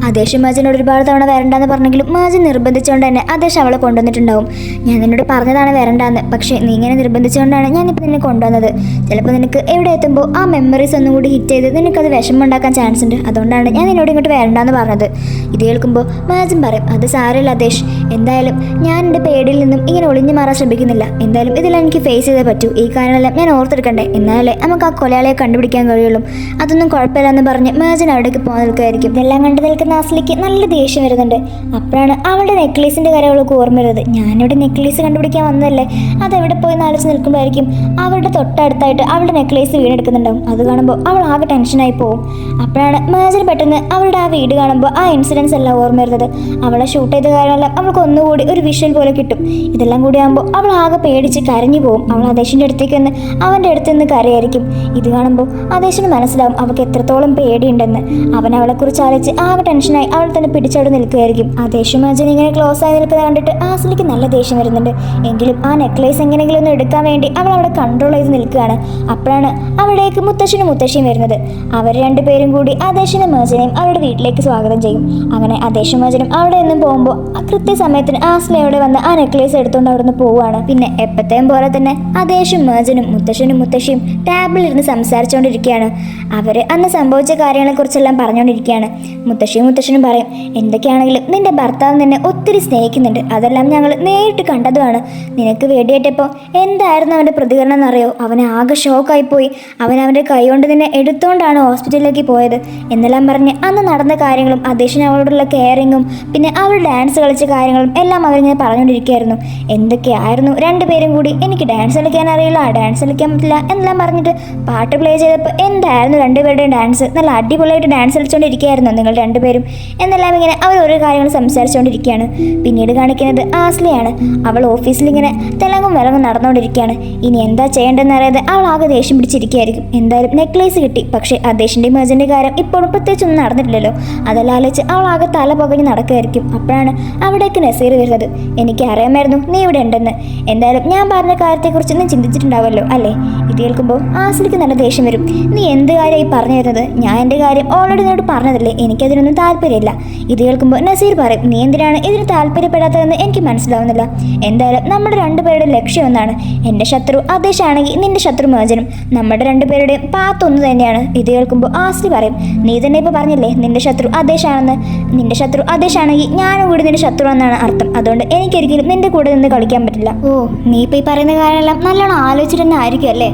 ആദേശും മജനോട് ഒരുപാട് തവണ വരണ്ടെന്ന് പറഞ്ഞെങ്കിലും മജൻ നിർബന്ധിച്ചുകൊണ്ട് തന്നെ ആദേശ് അവളെ കൊണ്ടുവന്നിട്ടുണ്ടാവും. ഞാൻ നിന്നോട് പറഞ്ഞതാണ് വരണ്ടെന്ന്, പക്ഷേ നീ ഇങ്ങനെ നിർബന്ധിച്ചുകൊണ്ടാണ് ഞാനിപ്പോൾ നിന്നെ കൊണ്ടുവന്നത്. ചിലപ്പോൾ നിനക്ക് എവിടെ എത്തുമ്പോൾ ആ മെമ്മറീസ് ഒന്നും കൂടി ഹിറ്റ് ചെയ്ത് നിനക്കത് വിഷമമുണ്ടാക്കാൻ ചാൻസ് ഉണ്ട്. അതുകൊണ്ടാണ് ഞാൻ നിന്നോട് ഇങ്ങോട്ട് വരണ്ടെന്ന് പറഞ്ഞത്. ഇത് കേൾക്കുമ്പോൾ മജൻ പറയും, അത് സാരമില്ല ആദേശ്, എന്തായാലും ഞാൻ എൻ്റെ പേടിയിൽ നിന്നും ഇങ്ങനെ ഒളിഞ്ഞു മാറാൻ ശ്രമിക്കുന്നില്ല. എന്തായാലും ഇതെല്ലാം എനിക്ക് ഫേസ് ചെയ്തേ പറ്റൂ. ഈ കാര്യമെല്ലാം ഞാൻ ഓർത്തെടുക്കണ്ടേ, എന്നാലേ നമുക്ക് ആ കൊലയാളിയെ കണ്ടുപിടിക്കാൻ കഴിയുള്ളൂ. അതൊന്നും കുഴപ്പമില്ല എന്ന് പറഞ്ഞ് മേജൻ അവിടേക്ക് പോകാൻ നിൽക്കുമായിരിക്കും. ഇതെല്ലാം കണ്ടു നിൽക്കുന്ന ആസ്ലിക്ക് നല്ല ദേഷ്യം വരുന്നുണ്ട്. അപ്പോഴാണ് അവളുടെ നെക്ലേസിൻ്റെ കാര്യം അവൾക്ക് ഓർമ്മ വരുന്നത്. ഞാനിവിടെ നെക്ലേസ് കണ്ടുപിടിക്കാൻ വന്നതല്ലേ, അതെവിടെ പോയി ആലോചിച്ച് നിൽക്കുമ്പോഴായിരിക്കും അവളുടെ തൊട്ടടുത്തായിട്ട് അവളുടെ നെക്ലേസ് വീണെടുക്കുന്നുണ്ടാവും. അത് കാണുമ്പോൾ അവൾ ആകെ ടെൻഷനായി പോകും. അപ്പോഴാണ് മേജൻ പെട്ടെന്ന് അവളുടെ ആ വീട് കാണുമ്പോൾ ആ ഇൻസിഡൻസ് എല്ലാം ഓർമ്മ വരുന്നത്. അവളെ ഷൂട്ട് ചെയ്ത കാര്യമെല്ലാം അവൾക്ക് ഒന്നുകൂടി ഒരു വിഷ്വൽ പോലെ കിട്ടും. ഇതെല്ലാം കൂടി ആകുമ്പോൾ അവൾ ആകെ പേടിച്ച് കരഞ്ഞു പോകും. അവൾ ആദേശിൻ്റെ അടുത്തേക്ക് വന്ന് അവൻ്റെ അടുത്ത് നിന്ന് കരയായിരിക്കും. ഇത് കാണുമ്പോൾ ആദേശിന് മനസ്സിലാവും അവൾക്ക് എത്രത്തോളം പേടിയുണ്ടെന്ന്. അവൻ അവളെക്കുറിച്ച് ആലോചിച്ച് ആകെ ടെൻഷനായി അവൾ തന്നെ പിടിച്ചവിടെ നിൽക്കുകയായിരിക്കും. ആദേശും മജൻ ഇങ്ങനെ ക്ലോസ് ആയി നിൽക്കുന്നത് കണ്ടിട്ട് ആസ്ലിക്ക് നല്ല ദേഷ്യം വരുന്നുണ്ട്. എങ്കിലും ആ നെക്ലേസ് എങ്ങനെയെങ്കിലും ഒന്ന് എടുക്കാൻ വേണ്ടി അവൾ അവിടെ കൺട്രോൾ ചെയ്ത് നിൽക്കുകയാണ്. അപ്പോഴാണ് അവിടേക്ക് മുത്തശ്ശനും മുത്തശ്ശിയും വരുന്നത്. അവർ രണ്ടുപേരും കൂടി ആദേശിനും മജനെയും അവരുടെ വീട്ടിലേക്ക് സ്വാഗതം ചെയ്യും. അങ്ങനെ ആദേശും മജനും അവിടെ നിന്നും പോകുമ്പോൾ കൃത്യസമയത്തിന് ആസ്ലി അവിടെ വന്ന് ആ നെക്ലേസ് എടുത്തുകൊണ്ട് അവിടെ നിന്ന് പോവുകയാണ്. പിന്നെ എപ്പോഴത്തെയും പോലെ തന്നെ ആദേശും മേജനും മുത്തശ്ശനും മുത്തശ്ശിയും ടേബിളിലിരുന്ന് സംസാരിച്ചുകൊണ്ടിരിക്കുകയാണ്. അവർ അന്ന് സംഭവിച്ച കാര്യങ്ങളെക്കുറിച്ചെല്ലാം പറഞ്ഞുകൊണ്ടിരിക്കുകയാണ്. മുത്തശ്ശനും പറയും, എന്തൊക്കെയാണെങ്കിലും നിന്റെ ഭർത്താവ് നിന്നെ ഒത്തിരി സ്നേഹിക്കുന്നുണ്ട്, അതെല്ലാം ഞങ്ങൾ നേരിട്ട് കണ്ടതുമാണ്. നിനക്ക് വേണ്ടിയിട്ടപ്പോൾ എന്തായിരുന്നു അവൻ്റെ പ്രതികരണം എന്നറിയോ? അവൻ ആകെ ഷോക്കായിപ്പോയി. അവൻ്റെ കൈ കൊണ്ട് നിന്നെ എടുത്തുകൊണ്ടാണ് ഹോസ്പിറ്റലിലേക്ക് പോയത് എന്നെല്ലാം പറഞ്ഞ് അന്ന് നടന്ന കാര്യങ്ങളും ആദേശിന് അവളോടുള്ള കെയറിങ്ങും പിന്നെ അവൾ ഡാൻസ് കളിച്ച കാര്യങ്ങളും എല്ലാം അവരിങ്ങനെ പറഞ്ഞുകൊണ്ടിരിക്കുകയായിരുന്നു. എന്തൊക്കെയായിരുന്നു രണ്ടുപേരും കൂടി, എനിക്ക് ഡാൻസ് കളിക്കാൻ അറിയില്ല, ഡാൻസ് കളിക്കാൻ പറ്റില്ല എന്നെല്ലാം പറഞ്ഞിട്ട് പാട്ട് പ്ലേ ചെയ്തപ്പോൾ എന്തായിരുന്നു രണ്ടുപേരുടെയും ഡാൻസ്, നല്ല അടിപൊളിയായിട്ട് ഡാൻസ് കളിച്ചുകൊണ്ടിരിക്കുകയായിരുന്നു നിങ്ങൾ രണ്ടുപേരും എന്നെല്ലാം ഇങ്ങനെ അവർ ഓരോ കാര്യങ്ങൾ സംസാരിച്ചുകൊണ്ടിരിക്കുകയാണ്. പിന്നീട് കാണിക്കുന്നത് ആസ്ലിയാണ്. അവൾ ഓഫീസിൽ ഇങ്ങനെ തെലങ്കും വിലങ്ങും നടന്നുകൊണ്ടിരിക്കുകയാണ്. ഇനി എന്താ ചെയ്യേണ്ടതെന്ന് അറിയാതെ അവൾ ആകെ ദേഷ്യം പിടിച്ചിരിക്കുകയായിരിക്കും. എന്തായാലും നെക്ലേസ് കിട്ടി, പക്ഷേ ആദേശിൻ്റെ മേജൻ്റെ കാര്യം ഇപ്പോഴും പ്രത്യേകിച്ചൊന്നും നടന്നിട്ടില്ലല്ലോ. അതെല്ലാം ആലോചിച്ച് അവൾ ആകെ തല പുകഞ്ഞ് നടക്കുമായിരിക്കും. അപ്പോഴാണ് അവിടേക്ക് നസീർ വരുന്നത്. എനിക്ക് അറിയാമായിരുന്നു നീ ഇവിടെ ഉണ്ടെന്ന്. എന്തായാലും ഞാൻ പറഞ്ഞ കാര്യത്തെക്കുറിച്ച് നീ ചിന്തിച്ചിട്ടുണ്ടാവുമല്ലോ അല്ലേ? ഇത് കേൾക്കുമ്പോൾ ആസ്ലിക്ക് നല്ല ദേഷ്യം വരും. നീ എന്ത് കാര്യമായി പറഞ്ഞു തരുന്നത്? ഞാൻ എൻ്റെ കാര്യം ഓൾറെഡി നിന്നോട് പറഞ്ഞതല്ലേ, എനിക്കതിനൊന്നും താല്പര്യമില്ല. ഇത് കേൾക്കുമ്പോൾ നസീർ പറയും, നീ എന്തിനാണ് ഇതിന് താല്പര്യപ്പെടാത്തതെന്ന് എനിക്ക് മനസ്സിലാവുന്നില്ല. എന്തായാലും നമ്മുടെ രണ്ടുപേരുടെ ലക്ഷ്യം ഒന്നാണ്. എൻ്റെ ശത്രു ആദേശാണെങ്കിൽ നിന്റെ ശത്രു മേജനും, നമ്മുടെ രണ്ടുപേരുടെയും പാത്ത് ഒന്ന് തന്നെയാണ്. ഇത് കേൾക്കുമ്പോൾ ആസ്ലി പറയും, നീ തന്നെ ഇപ്പോൾ പറഞ്ഞില്ലേ നിന്റെ ശത്രു ആദേശാണെന്ന്. നിന്റെ ശത്രു ആദേശാണെങ്കിൽ ഞാനും കൂടി നിന്റെ ശത്രു എന്നാണ് അർത്ഥം. അതുകൊണ്ട് എനിക്കൊരിക്കലും നിന്റെ കൂടെ നിന്ന് കളിക്കാൻ പറ്റില്ല. ഓ, നീ ഇപ്പോൾ ഈ പറയുന്ന കാര്യമെല്ലാം നല്ലോണം ആലോചിച്ചിട്ട് തന്നെ ആയിരിക്കും അല്ലേ?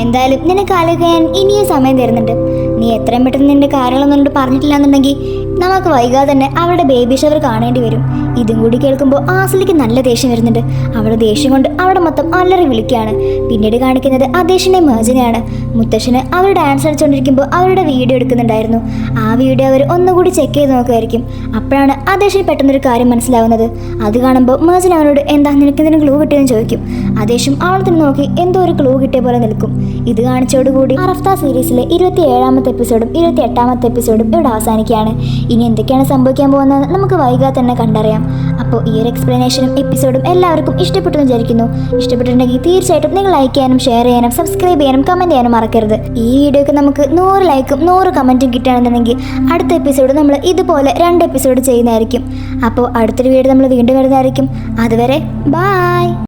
എന്തായാലും നിനക്ക് ആലോചിക്കാൻ ഇനിയും സമയം തരുന്നുണ്ട്. നീ എത്രയും പെട്ടെന്ന് നിന്റെ കാര്യങ്ങളൊന്നും എന്നോട് പറഞ്ഞിട്ടില്ല എന്നുണ്ടെങ്കിൽ നമുക്ക് വൈകാതെ തന്നെ അവളുടെ ബേബി ഷവർ കാണേണ്ടി വരും. ഇതും കൂടി കേൾക്കുമ്പോൾ ആസിലിക്ക് നല്ല ദേഷ്യം വരുന്നുണ്ട്. അവളുടെ ദേഷ്യം കൊണ്ട് അവിടെ മൊത്തം അല്ലറി വിളിക്കുകയാണ്. പിന്നീട് കാണിക്കുന്നത് അദേശിൻ്റെ മേജനെയാണ്. മുത്തശ്ശന് അവർ ഡാൻസ് കളിച്ചുകൊണ്ടിരിക്കുമ്പോൾ അവരുടെ വീഡിയോ എടുക്കുന്നുണ്ടായിരുന്നു. ആ വീഡിയോ അവർ ഒന്നുകൂടി ചെക്ക് ചെയ്ത് നോക്കുമായിരിക്കും. അപ്പോഴാണ് അദേശിന് പെട്ടെന്നൊരു കാര്യം മനസ്സിലാവുന്നത്. അത് കാണുമ്പോൾ മേജൻ അവനോട് എന്താ നിനക്ക് എന്തിനും ക്ലൂ കിട്ടിയെന്ന് ചോദിക്കും. അദേശം അവൾ തന്നെ നോക്കി എന്തോ ഒരു ക്ലൂ കിട്ടിയ പോലെ നിൽക്കും. ഇത് കാണിച്ചോടുകൂടി അറഫ്ത സീരീസിലെ 27ാമത്തെ എപ്പിസോഡും 28ാമത്തെ എപ്പിസോഡും ഇവിടെ അവസാനിക്കുകയാണ്. ഇനി എന്തൊക്കെയാണ് സംഭവിക്കാൻ പോകുന്നത് നമുക്ക് വൈകാതെ തന്നെ കണ്ടറിയാം. അപ്പോൾ ഈ ഒരു എക്സ്പ്ലനേഷനും എപ്പിസോഡും എല്ലാവർക്കും ഇഷ്ടപ്പെട്ടു എന്ന് വിചാരിക്കുന്നു. ഇഷ്ടപ്പെട്ടിട്ടുണ്ടെങ്കിൽ തീർച്ചയായിട്ടും നിങ്ങൾ ലൈക്ക് ചെയ്യാനും ഷെയർ ചെയ്യാനും സബ്സ്ക്രൈബ് ചെയ്യാനും കമൻറ്റ് ചെയ്യാനും മറക്കരുത്. ഈ വീഡിയോക്ക് നമുക്ക് 100 ലൈക്കും 100 കമൻറ്റും കിട്ടുകയാണെന്നുണ്ടെങ്കിൽ അടുത്ത എപ്പിസോഡ് നമ്മൾ ഇതുപോലെ 2 എപ്പിസോഡ് ചെയ്യുന്നതായിരിക്കും. അപ്പോൾ അടുത്തൊരു വീഡിയോ നമ്മൾ വീണ്ടും വരുന്നതായിരിക്കും. അതുവരെ ബായ്.